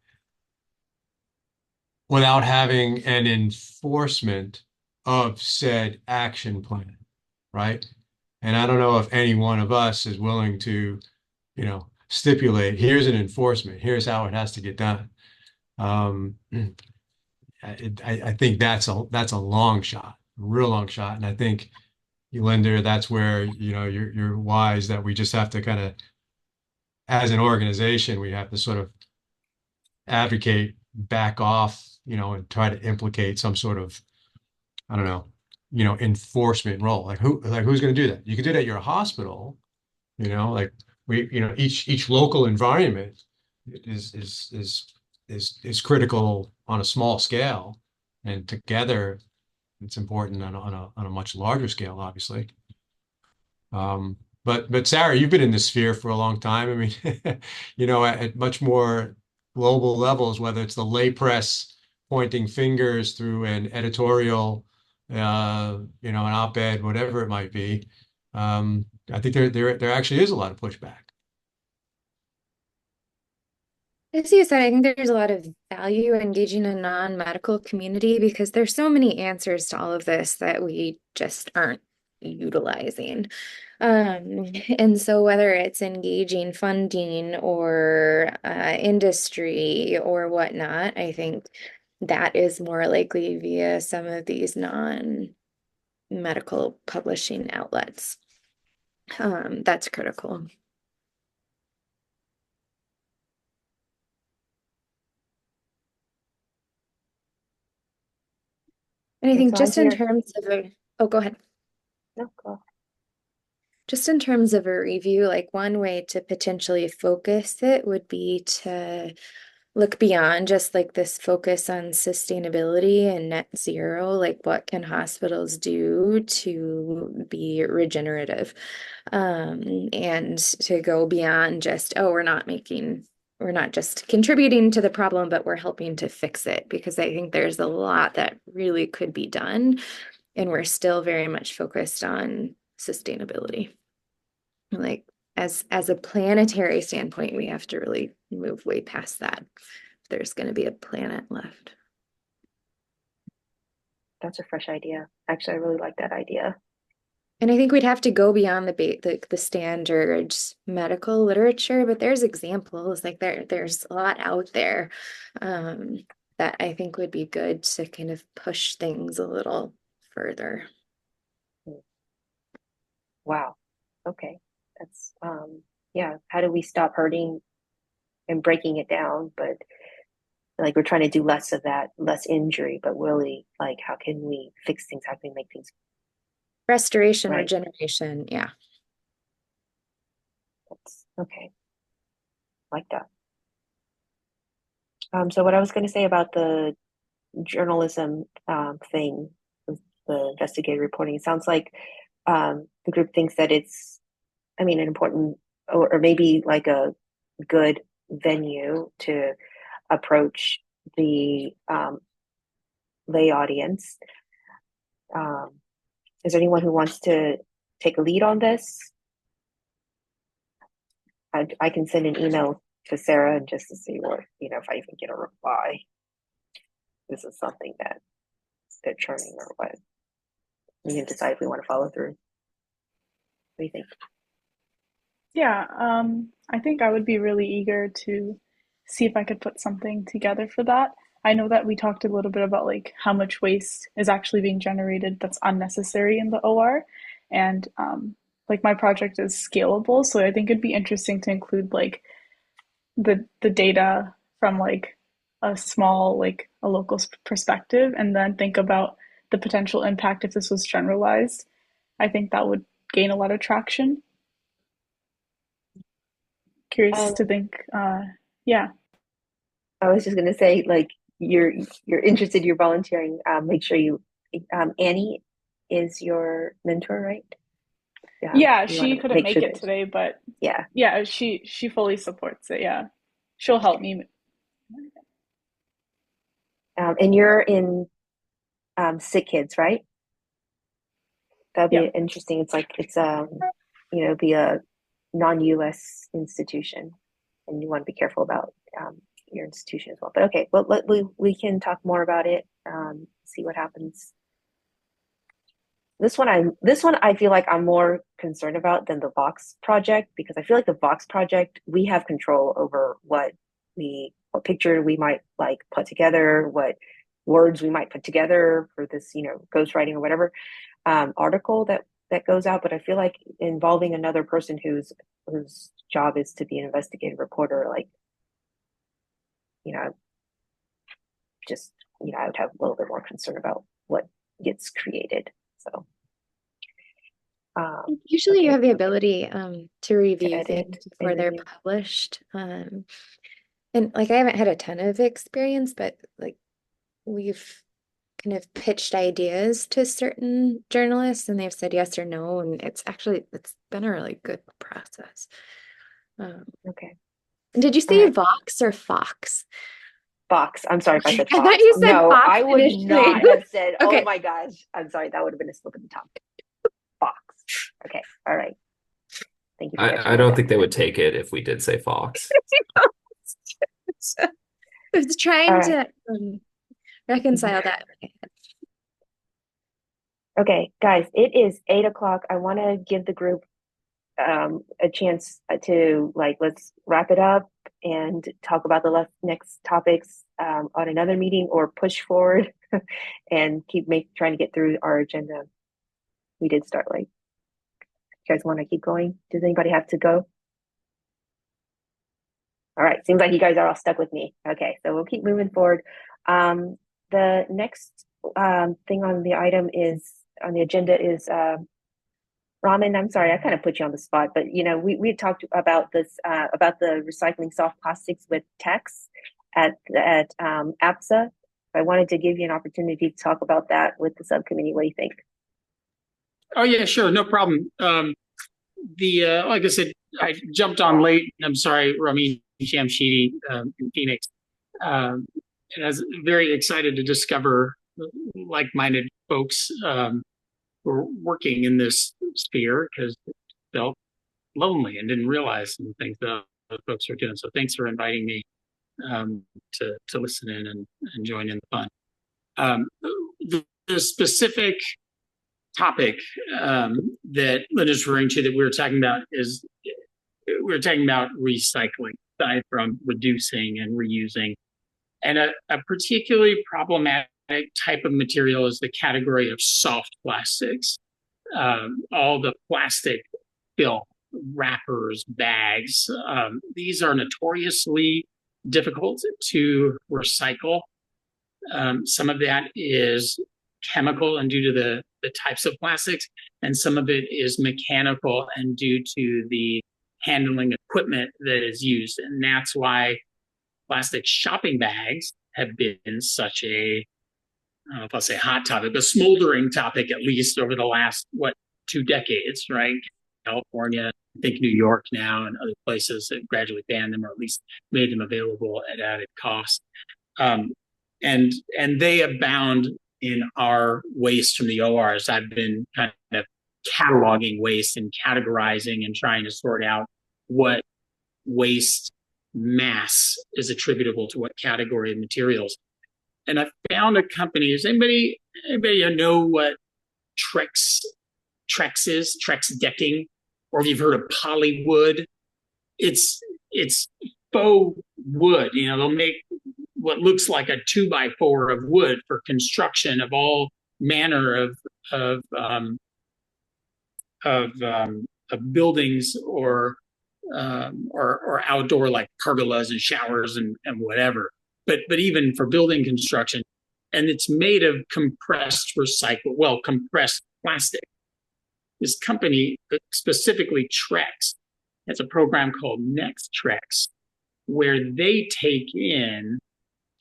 without having an enforcement of said action plan, right? And I don't know if any one of us is willing to, stipulate, here's an enforcement, here's how it has to get done. I think that's a long shot, a real long shot. And I think, Linda, that's where, you're wise that we just have to kind of, as an organization, we have to sort of advocate, back off, and try to implicate some sort of, I don't know, enforcement role. Like who's going to do that? You can do that at your hospital, like each local environment is critical on a small scale, and together it's important on a much larger scale, obviously. But Sarah, you've been in this sphere for a long time. I mean, at much more global levels, whether it's the lay press pointing fingers through an editorial, an op-ed, whatever it might be. I think there actually is a lot of pushback. As you said, I think there's a lot of value engaging a non-medical community because there's so many answers to all of this that we just aren't utilizing. And so whether it's engaging funding or industry or whatnot, I think that is more likely via some of these non-medical publishing outlets. That's critical. And I think just in terms of go ahead. No, go. Just in terms of a review, like one way to potentially focus it would be to look beyond just like this focus on sustainability and net zero, like what can hospitals do to be regenerative, and to go beyond just, we're not just contributing to the problem, but we're helping to fix it, because I think there's a lot that really could be done, and we're still very much focused on sustainability. Like as a planetary standpoint, we have to really move way past that if there's going to be a planet left. That's a fresh idea. Actually, I really like that idea. And I think we'd have to go beyond the standards medical literature, but there's examples, like there's a lot out there that I think would be good to kind of push things a little further. Wow. Okay. That's how do we stop hurting and breaking it down? But like we're trying to do less of that, less injury, but really like how can we fix things? How can we make things restoration, regeneration? Yeah. That's okay. Like that. So what I was going to say about the journalism thing, the investigative reporting, it sounds like the group thinks that it's, an important or maybe like a good venue to approach the lay audience. Is there anyone who wants to take a lead on this? I can send an email to Sarah and just to see what, if I even get a reply. This is something that they're churning or what. We can decide if we want to follow through. What do you think? Yeah, I think I would be really eager to see if I could put something together for that. I know that we talked a little bit about like how much waste is actually being generated that's unnecessary in the OR, and like my project is scalable, so I think it'd be interesting to include like the data from like a small, like a local perspective, and then think about the potential impact if this was generalized. I think that would gain a lot of traction. Curious to think, yeah. I was just gonna say, like, you're interested, you're volunteering. Make sure you, Annie is your mentor, right? Yeah, we want she to couldn't make make sure it that, today, but yeah. yeah, she fully supports it. Yeah, she'll help me. And you're in sick kids, right? That'd be Yeah. interesting. It's like be a non-US institution, and you want to be careful about your institution as well. But okay, well, we can talk more about it. See what happens. This one I feel like I'm more concerned about than the Vox project, because I feel like the Vox project, we have control over what picture we might like put together, what words we might put together for this, ghostwriting or whatever article that goes out. But I feel like involving another person whose job is to be an investigative reporter, like, just, I would have a little bit more concern about what gets created. So usually okay. you have the ability to review edit things and before they're review. published. And like I haven't had a ton of experience, but like we've kind of pitched ideas to certain journalists and they've said yes or no, and it's been a really good process. Okay. Did you say Vox or Fox? Fox. I'm sorry if I said I Fox. thought you said No, Fox I would initially. not have said, Okay. oh my gosh. I'm sorry. That would have been a slip of the tongue. Fox. Okay. All right. Thank you for catching I don't that. think they would take it if we did say Fox. I was trying All to reconcile that. Okay, guys, it is 8 o'clock. I want to give the group a chance to let's wrap it up and talk about the next topics on another meeting, or push forward and trying to get through our agenda. We did start late. You guys want to keep going? Does anybody have to go? All right, seems like you guys are all stuck with me. Okay, so we'll keep moving forward. The next thing on the agenda is Raman. I'm sorry, I kind of put you on the spot, but we talked about this about the recycling soft plastics with Tex at APSA. I wanted to give you an opportunity to talk about that with the subcommittee. What do you think? Oh yeah, sure, no problem. Like I said, I jumped on late. I'm sorry, Ramin Shamshidi in Phoenix. And I was very excited to discover like-minded folks who are working in this sphere, because it felt lonely and didn't realize some things that other folks are doing. So thanks for inviting me to listen in and join in the fun. The specific topic that Linda's referring to that we were talking about is we're talking about recycling, aside from reducing and reusing. And a particularly problematic type of material is the category of soft plastics. All the plastic film, wrappers, bags, these are notoriously difficult to recycle. Some of that is chemical and due to the types of plastics, and some of it is mechanical and due to the handling equipment that is used. And that's why plastic shopping bags have been such a, I don't know if I'll say hot topic, but smoldering topic, at least over the last, 2 decades, right? California, I think New York now, and other places that gradually banned them, or at least made them available at added cost. And they abound in our waste from the ORs. I've been kind of cataloging waste and categorizing and trying to sort out what waste mass is attributable to what category of materials. And I found a company. Does anybody know what Trex is? Trex decking, or if you've heard of polywood? It's faux wood. They'll make what looks like a 2x4 of wood for construction of all manner of buildings or outdoor, like pergolas and showers and whatever. But even for building construction, and it's made of compressed plastic. This company, specifically Trex, has a program called Next Trex, where they take in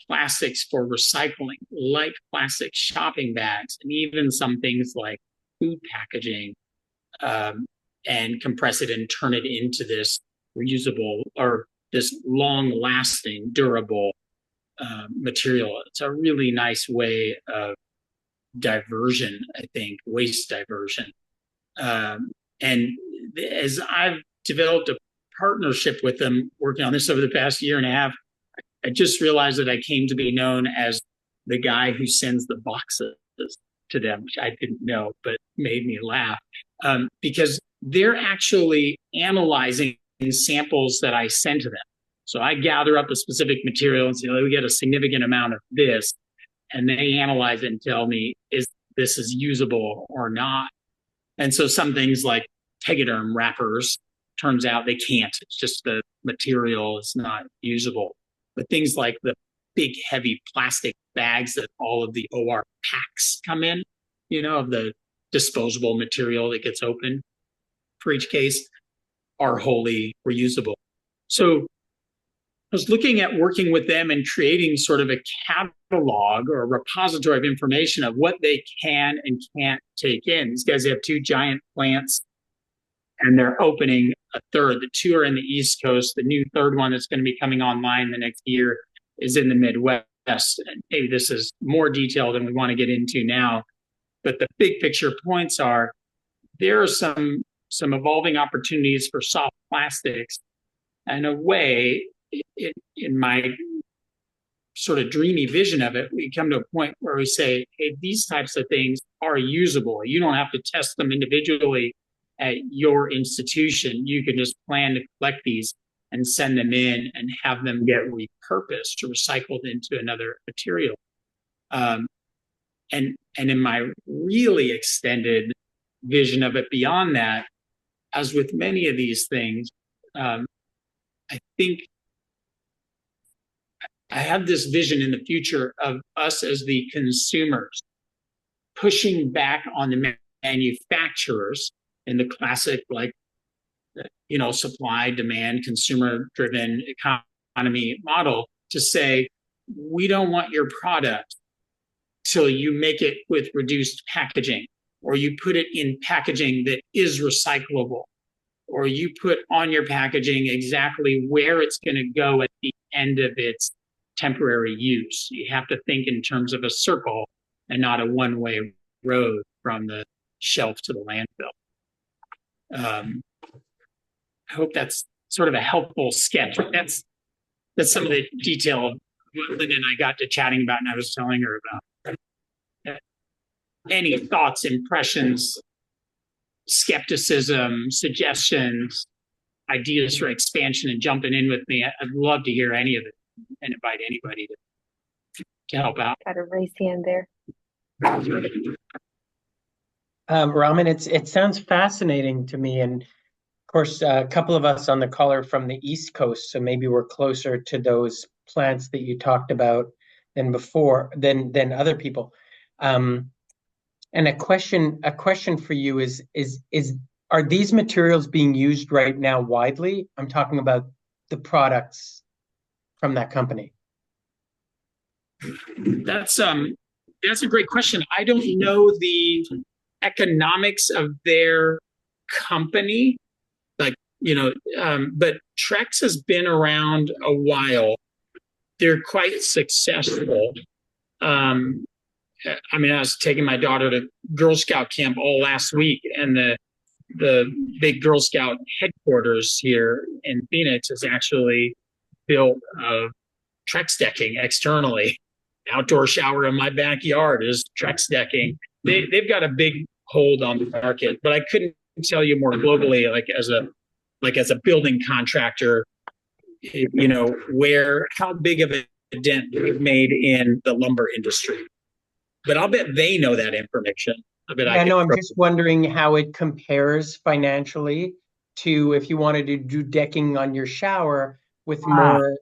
plastics for recycling, like plastic shopping bags, and even some things like food packaging, and compress it and turn it into this reusable or this long-lasting, durable material. It's a really nice way of diversion, I think, waste diversion. And as I've developed a partnership with them, working on this over the past year and a half, I just realized that I came to be known as the guy who sends the boxes to them, which I didn't know, but made me laugh, because they're actually analyzing samples that I send to them. So I gather up a specific material and say, oh, we get a significant amount of this, and they analyze it and tell me, is this is usable or not? And so some things like Tegaderm wrappers, turns out they can't. It's just the material is not usable. But things like the big, heavy plastic bags that all of the OR packs come in, of the disposable material that gets opened for each case, are wholly reusable. So I was looking at working with them and creating sort of a catalog or a repository of information of what they can and can't take in. These guys have 2 giant plants, and they're opening a third. The 2 are in the East Coast. The new third one that's going to be coming online the next year is in the Midwest. And maybe this is more detail than we want to get into now, but the big picture points are there are some evolving opportunities for soft plastics. In a way, in my sort of dreamy vision of it, we come to a point where we say, hey, these types of things are usable. You don't have to test them individually at your institution. You can just plan to collect these and send them in and have them get repurposed or recycled into another material. And in my really extended vision of it beyond that, as with many of these things, I think I have this vision in the future of us as the consumers pushing back on the manufacturers in the classic, supply, demand, consumer-driven economy model to say, we don't want your product till you make it with reduced packaging, or you put it in packaging that is recyclable, or you put on your packaging exactly where it's going to go at the end of its temporary use. You have to think in terms of a circle and not a one-way road from the shelf to the landfill. I hope that's sort of a helpful sketch. That's some of the detail of what Linda and I got to chatting about, and I was telling her about. Any thoughts, impressions, skepticism, suggestions, ideas for expansion and jumping in with me? I'd love to hear any of it and invite anybody to help out. Got a raised hand there. Raman, it sounds fascinating to me, and of course, a couple of us on the call are from the East Coast, so maybe we're closer to those plants that you talked about than other people. And a question for you is are these materials being used right now widely? I'm talking about the products from that company. That's a great question. I don't know the economics of their company, but Trex has been around a while. They're quite successful. I was taking my daughter to Girl Scout camp all last week, and the big Girl Scout headquarters here in Phoenix is actually built of Trex decking externally. Outdoor shower in my backyard is Trex decking. They've got a big hold on the market, but I couldn't tell you more globally, as a building contractor, how big of a dent they've made in the lumber industry. But I'll bet they know that information. I'm just wondering how it compares financially to if you wanted to do decking on your shower with more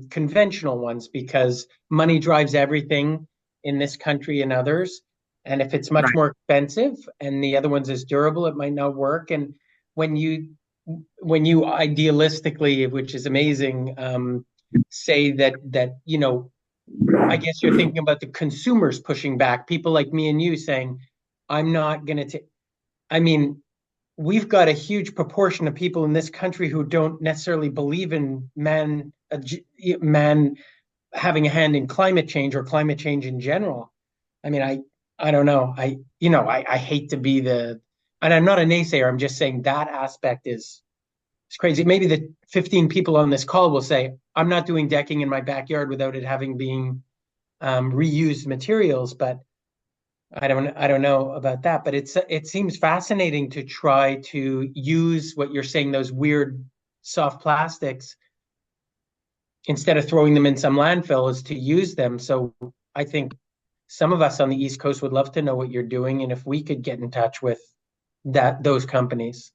conventional ones, because money drives everything in this country and others. And if it's much more expensive and the other one's as durable, it might not work. And when you idealistically, which is amazing, say that I guess you're thinking about the consumers pushing back, people like me and you saying, I'm not going to we've got a huge proportion of people in this country who don't necessarily believe in man having a hand in climate change or climate change in general. I mean, I don't know. I hate to be and I'm not a naysayer. I'm just saying that aspect is it's crazy. Maybe the 15 people on this call will say, I'm not doing decking in my backyard without it having been reused materials, but I don't know about that. But it seems fascinating to try to use what you're saying, those weird soft plastics, instead of throwing them in some landfill, is to use them. So I think some of us on the East Coast would love to know what you're doing, and if we could get in touch with those companies.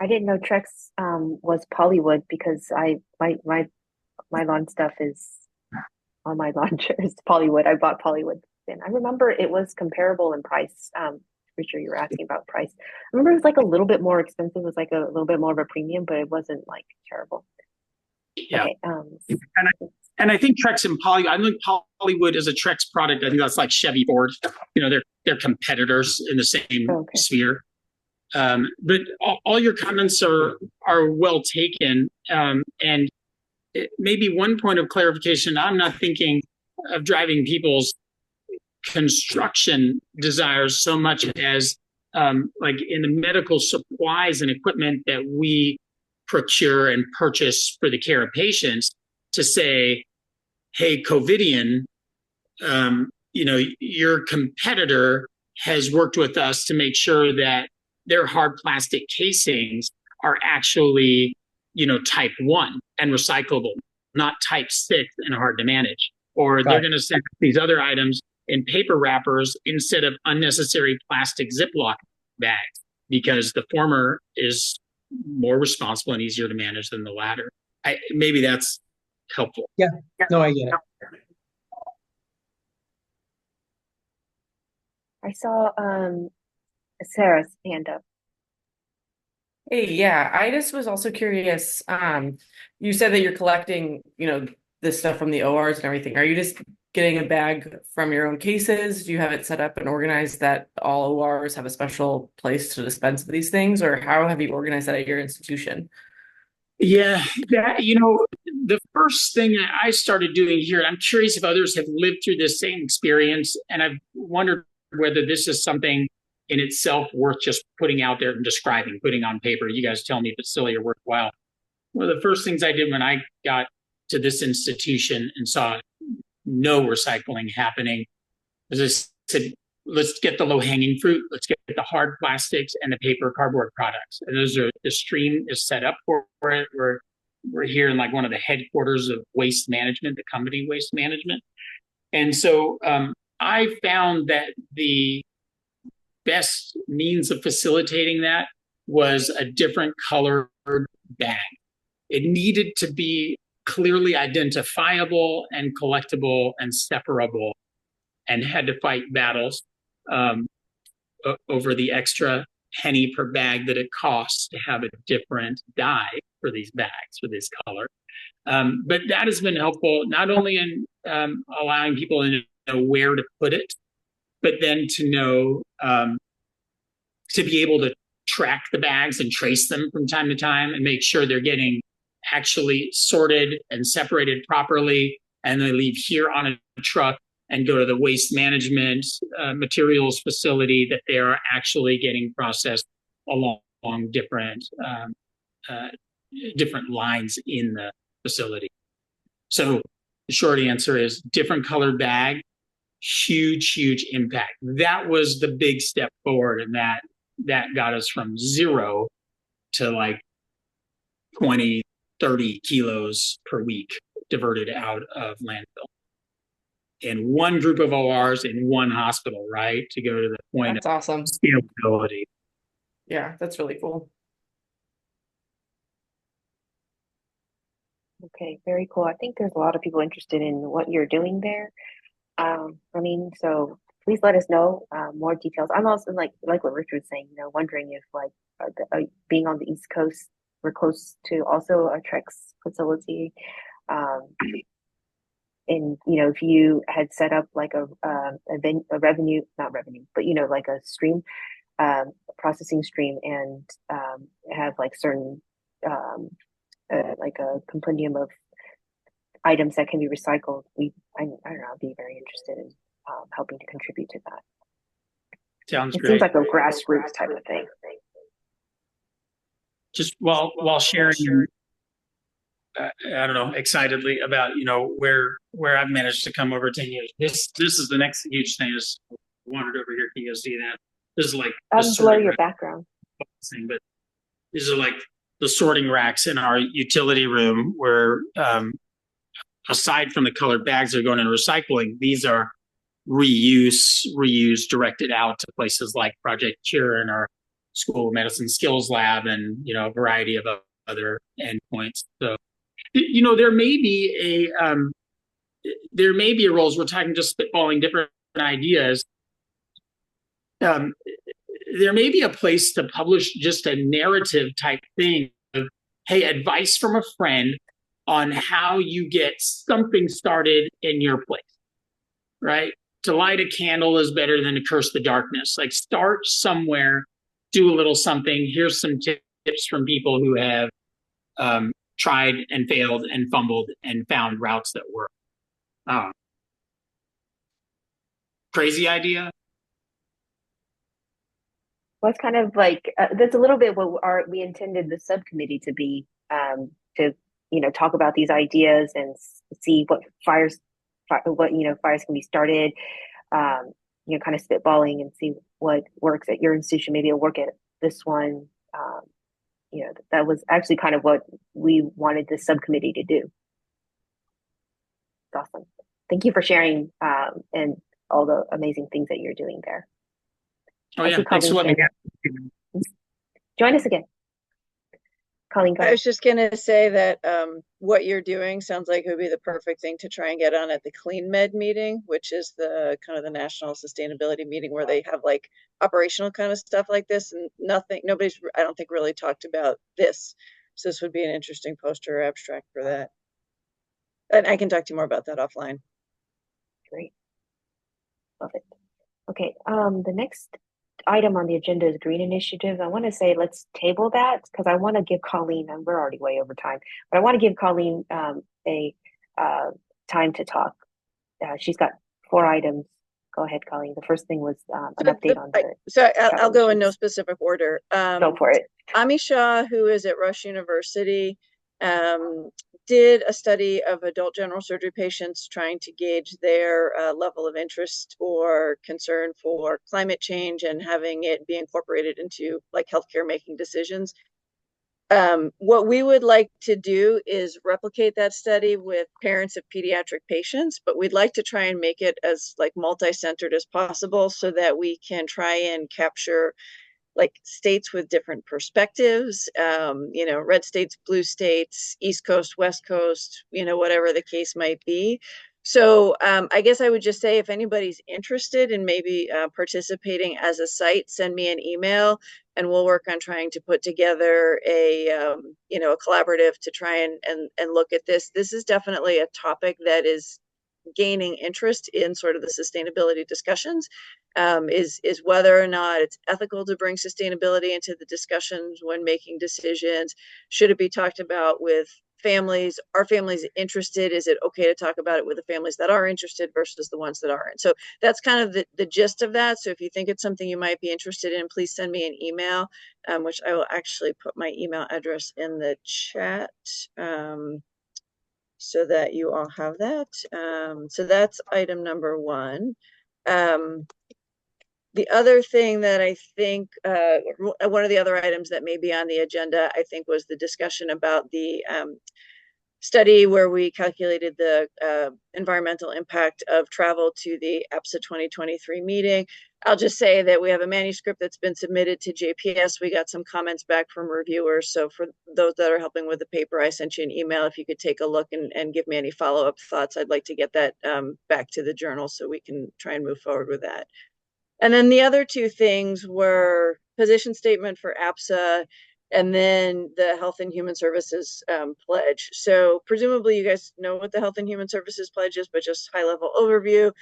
I didn't know Trex was Polywood because my lawn stuff is on my lawn chair is Polywood. I bought Polywood and I remember it was comparable in price. Pretty sure you were asking about price. I remember it was like a little bit more expensive. It was like a little bit more of a premium, but it wasn't like terrible. Yeah. Okay. And I think Trex and I think Polywood is a Trex product. I think that's like Chevy Ford. They're competitors in the same sphere. But all your comments are well taken. And maybe one point of clarification, I'm not thinking of driving people's construction desires so much as like in the medical supplies and equipment that we procure and purchase for the care of patients, to say, hey, Covidian, your competitor has worked with us to make sure that their hard plastic casings are actually, type 1 and recyclable, not type 6 and hard to manage. Or they're going to send these other items in paper wrappers instead of unnecessary plastic Ziploc bags, because the former is more responsible and easier to manage than the latter. Maybe that's helpful. Yeah, no, I get it. I saw Sarah's hand up. Hey, yeah, I just was also curious. You said that you're collecting, this stuff from the ORs and everything. Are you just getting a bag from your own cases? Do you have it set up and organized that all ORs have a special place to dispense these things, or how have you organized that at your institution? Yeah, the first thing that I started doing here, and I'm curious if others have lived through this same experience, and I've wondered whether this is something in itself worth just putting out there and describing, putting on paper. You guys tell me if it's silly or worthwhile. One of the first things I did when I got to this institution and saw no recycling happening was I said, let's get the low-hanging fruit. Let's get the hard plastics and the paper cardboard products. And the stream is set up for it. We're here in like one of the headquarters of waste management, the company Waste Management. And so I found that the best means of facilitating that was a different colored bag. It needed to be clearly identifiable and collectible and separable, and had to fight battles over the extra penny per bag that it costs to have a different dye for these bags, for this color. But that has been helpful, not only in allowing people to know where to put it, but then to know, to be able to track the bags and trace them from time to time and make sure they're getting actually sorted and separated properly, and they leave here on a truck and go to the waste management materials facility, that they are actually getting processed along different lines in the facility. So the short answer is different colored bag, huge impact. That was the big step forward, and that got us from 0 to like 20, 30 kilos per week diverted out of landfill in one group of ORs in one hospital, right? To go to the point That's awesome. Scalability. Yeah, that's really cool. Okay, very cool. I think there's a lot of people interested in what you're doing there. So please let us know more details. I'm also like what Richard was saying, wondering if being on the East Coast, we're close to also a Trex facility. And if you had set up like a revenue, not revenue, but like a stream processing stream and have like certain like a compendium of items that can be recycled, I don't know, I'd be very interested in helping to contribute to that. Sounds It great. seems like a grassroots type of thing. Just while sharing, I don't know, excitedly about where I've managed to come over 10 years. This is the next huge thing. I just wandered over here. Can you go see that? This is like blur your background. Thing, but these are like the sorting racks in our utility room where aside from the colored bags that are going into recycling, these are reuse directed out to places like Project Cure in our School of Medicine Skills Lab and a variety of other endpoints. So there may be a role, as we're talking, just spitballing different ideas. There may be a place to publish just a narrative type thing of, hey, advice from a friend on how you get something started in your place, right? To light a candle is better than to curse the darkness. Like, start somewhere, do a little something. Here's some tips from people who have tried and failed and fumbled and found routes that work. Crazy idea? Well, it's kind of like that's a little bit what we intended the subcommittee to be, to talk about these ideas and see what fires can be started, kind of spitballing and see what works at your institution. Maybe it'll work at this one. That was actually kind of what we wanted the subcommittee to do. It's awesome. Thank you for sharing and all the amazing things that you're doing there. Oh, yeah. Thanks for letting me. Join us again. Colleen, I was just going to say that what you're doing sounds like it would be the perfect thing to try and get on at the Clean Med meeting, which is the kind of the national sustainability meeting where they have like operational kind of stuff like this, and nobody's, I don't think, really talked about this. So this would be an interesting poster or abstract for that. And I can talk to you more about that offline. Great. Love it. Okay. The next item on the agenda is green initiatives. I want to say let's table that because I want to give Colleen, and we're already way over time, but I want to give Colleen a time to talk. She's got 4 items. Go ahead, Colleen. The first thing was an update on the. So I'll go in no specific order. Go for it. Ami Shah, who is at Rush University, did a study of adult general surgery patients trying to gauge their level of interest or concern for climate change and having it be incorporated into like healthcare making decisions. What we would like to do is replicate that study with parents of pediatric patients, but we'd like to try and make it as like multi-centered as possible so that we can try and capture like states with different perspectives, red states, blue states, East Coast, West Coast, whatever the case might be. So I guess I would just say if anybody's interested in maybe participating as a site, send me an email and we'll work on trying to put together a collaborative to try and look at this. This is definitely a topic that is gaining interest in sort of the sustainability discussions, is whether or not it's ethical to bring sustainability into the discussions when making decisions. Should it be talked about with families? Are families interested? Is it okay to talk about it with the families that are interested versus the ones that aren't? So that's kind of the gist of that. So if you think it's something you might be interested in, please send me an email, which I will actually put my email address in the chat. So that you all have that. So that's item number 1. The other thing that I think, one of the other items that may be on the agenda, I think, was the discussion about the study where we calculated the environmental impact of travel to the APSA 2023 meeting. I'll just say that we have a manuscript that's been submitted to JPS. We got some comments back from reviewers. So for those that are helping with the paper, I sent you an email. If you could take a look and give me any follow-up thoughts, I'd like to get that back to the journal so we can try and move forward with that. And then the other 2 things were position statement for APSA and then the Health and Human Services pledge. So presumably you guys know what the Health and Human Services pledge is, but just high level overview.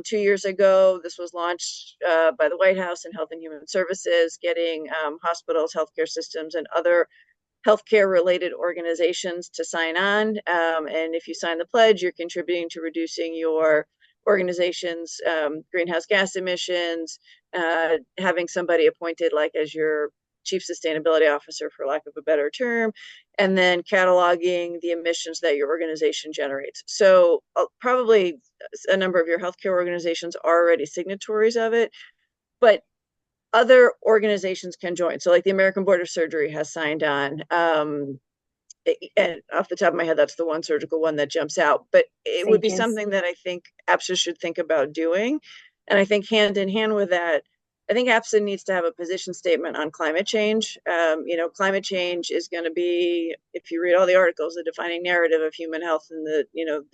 2 years ago. This was launched by the White House and Health and Human Services, getting hospitals, healthcare systems, and other healthcare related organizations to sign on. And if you sign the pledge, you're contributing to reducing your organization's greenhouse gas emissions, having somebody appointed like as your chief sustainability officer, for lack of a better term, and then cataloging the emissions that your organization generates. So probably a number of your healthcare organizations are already signatories of it, but other organizations can join. So like the American Board of Surgery has signed on. And off the top of my head, that's the one surgical one that jumps out. But it would be something that I think APSA should think about doing. And I think hand in hand with that, I think APSA needs to have a position statement on climate change. Climate change is going to be, if you read all the articles, the defining narrative of human health in the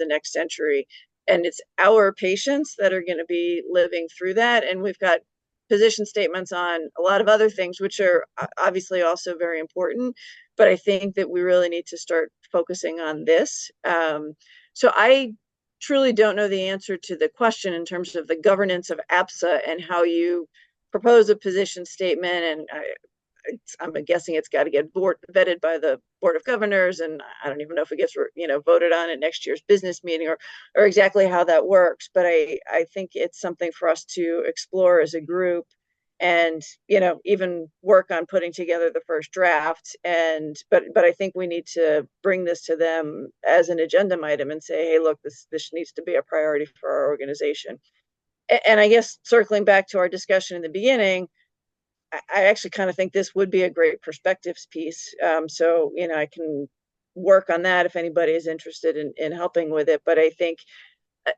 next century. And it's our patients that are going to be living through that. And we've got position statements on a lot of other things, which are obviously also very important. But I think that we really need to start focusing on this. So I truly don't know the answer to the question in terms of the governance of APSA and how you propose a position statement. And I'm guessing it's got to get vetted by the Board of Governors, and I don't even know if it gets voted on at next year's business meeting or exactly how that works. But I think it's something for us to explore as a group, and even work on putting together the first draft. But I think we need to bring this to them as an agenda item and say, hey, look, this needs to be a priority for our organization. And I guess circling back to our discussion in the beginning, I actually kind of think this would be a great perspectives piece. So I can work on that if anybody is interested in helping with it. But I think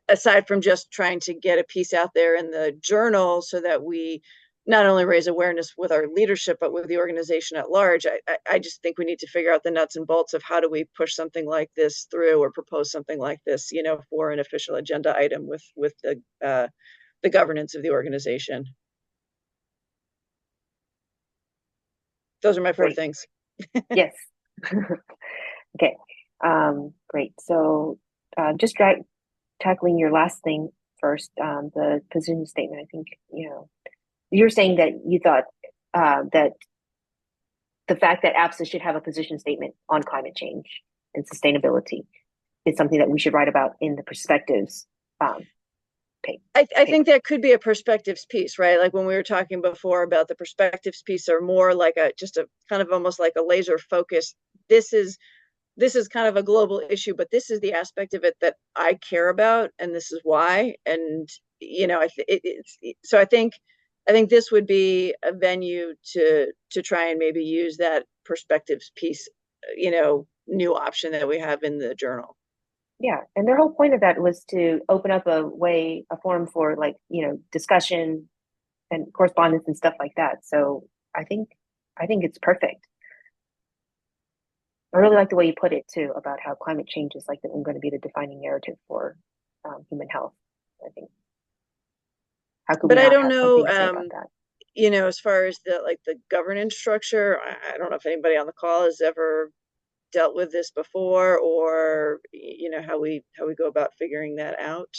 aside from just trying to get a piece out there in the journal so that we not only raise awareness with our leadership, but with the organization at large, I just think we need to figure out the nuts and bolts of how do we push something like this through or propose something like this, for an official agenda item with the governance of the organization. Those are my four things. Yes. Okay. Great. So just tackling your last thing first, the position statement. I think, you're saying that you thought that the fact that APSA should have a position statement on climate change and sustainability is something that we should write about in the perspectives. I think that could be a perspectives piece, right? Like when we were talking before about the perspectives piece, are more like just a kind of almost like a laser focus. This is kind of a global issue, but this is the aspect of it that I care about, and this is why. And so I think this would be a venue to try and maybe use that perspectives piece, new option that we have in the journal. Yeah, and their whole point of that was to open up a forum for discussion and correspondence and stuff like that. So I think it's perfect. I really like the way you put it too about how climate change is going to be the defining narrative for human health. I think. How could we not I don't have know, something to say about that? As far as the governance structure, I don't know if anybody on the call has ever dealt with this before, or how we go about figuring that out.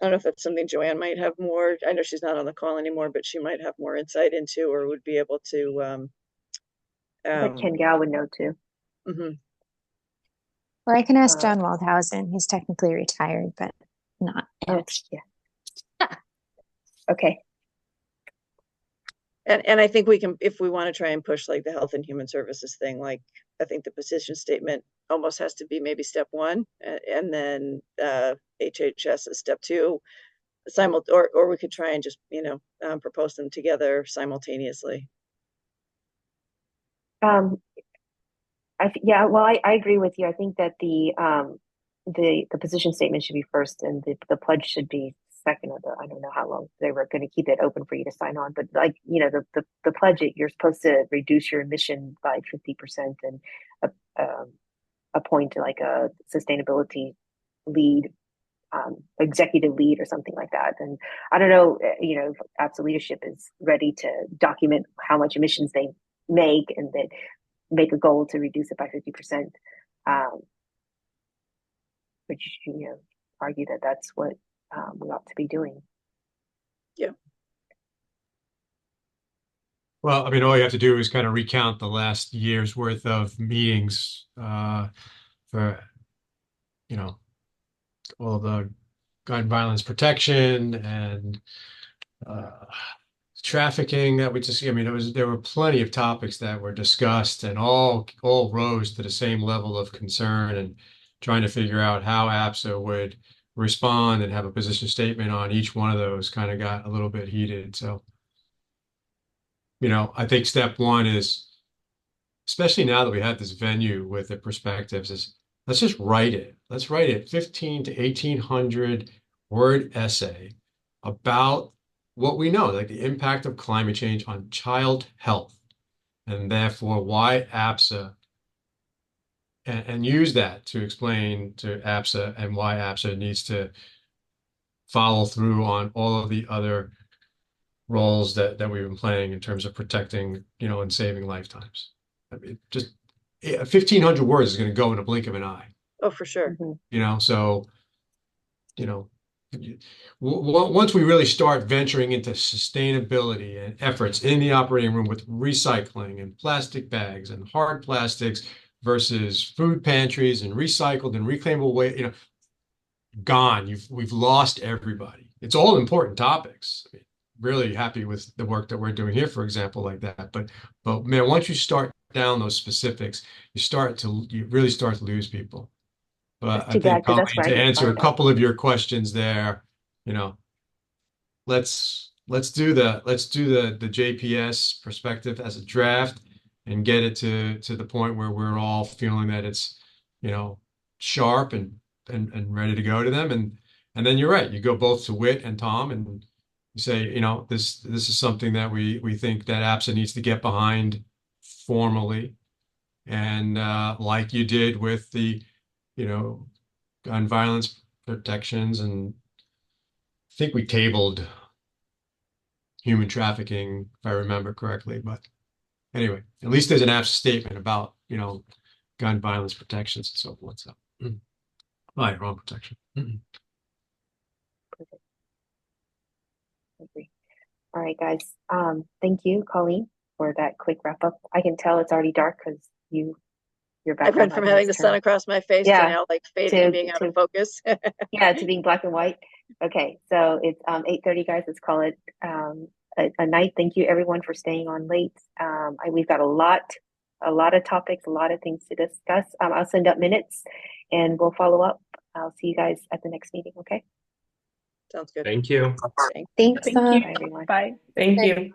I don't know if that's something Joanne might have more. I know she's not on the call anymore, but she might have more insight into, or would be able to. But Ken Gow would know too. Mm-hmm. Or I can ask John Waldhausen. He's technically retired, but not. Yeah. Okay. And I think we can, if we want to try and push the Health and Human Services thing, I think the position statement almost has to be maybe step one, and then HHS is step two, or we could try and just propose them together simultaneously. I agree with you. I think that the position statement should be first, and the pledge should be second. I don't know how long they were going to keep it open for you to sign on, but the pledge, you're supposed to reduce your emission by 50% and appoint a sustainability lead, executive lead or something like that. And I don't know, if APSA leadership is ready to document how much emissions they make and then make a goal to reduce it by 50%. Which argue that that's what we ought to be doing. Yeah. Well, I mean, all you have to do is kind of recount the last year's worth of meetings for, you know, all the gun violence protection and trafficking that we just, I mean, there were plenty of topics that were discussed and all rose to the same level of concern, and trying to figure out how APSA would respond and have a position statement on each one of those kind of got a little bit heated. So, I think step one is, especially now that we have this venue with the perspectives, is let's just write it. Let's write it 15 to 1800 word essay about what we know, like the impact of climate change on child health, and therefore why APSA, and use that to explain to APSA and why APSA needs to follow through on all of the other roles that we've been playing in terms of protecting, and saving lifetimes. I mean, just 1,500 words is going to go in a blink of an eye. Oh, for sure. So, once we really start venturing into sustainability and efforts in the operating room with recycling and plastic bags and hard plastics versus food pantries and recycled and reclaimable waste, gone. We've lost everybody. It's all important topics. I mean, really happy with the work that we're doing here, for example, like that. But man, once you start down those specifics, you really start to lose people. But I think, Colleen, to answer a couple of your questions there, let's do the JPS perspective as a draft and get it to the point where we're all feeling that it's, sharp and ready to go to them. And then you're right, you go both to Whit and Tom and you say, this is something that we think that APSA needs to get behind formally. And like you did with the, gun violence protections, and I think we tabled human trafficking, if I remember correctly. But anyway, at least there's an APSA statement about, gun violence protections and so forth. So, wrong protection. All right, guys. Thank you, Colleen, for that quick wrap up. I can tell it's already dark because you're back. I went from having the sun across my face to now like fading and being out of focus. To being black and white. Okay, so it's 8:30, guys. Let's call it a night. Thank you, everyone, for staying on late. We've got a lot of topics, a lot of things to discuss. I'll send up minutes and we'll follow up. I'll see you guys at the next meeting. Okay. Sounds good. Thank you. Thanks. Thank you. Bye, everyone. Bye. Thank you.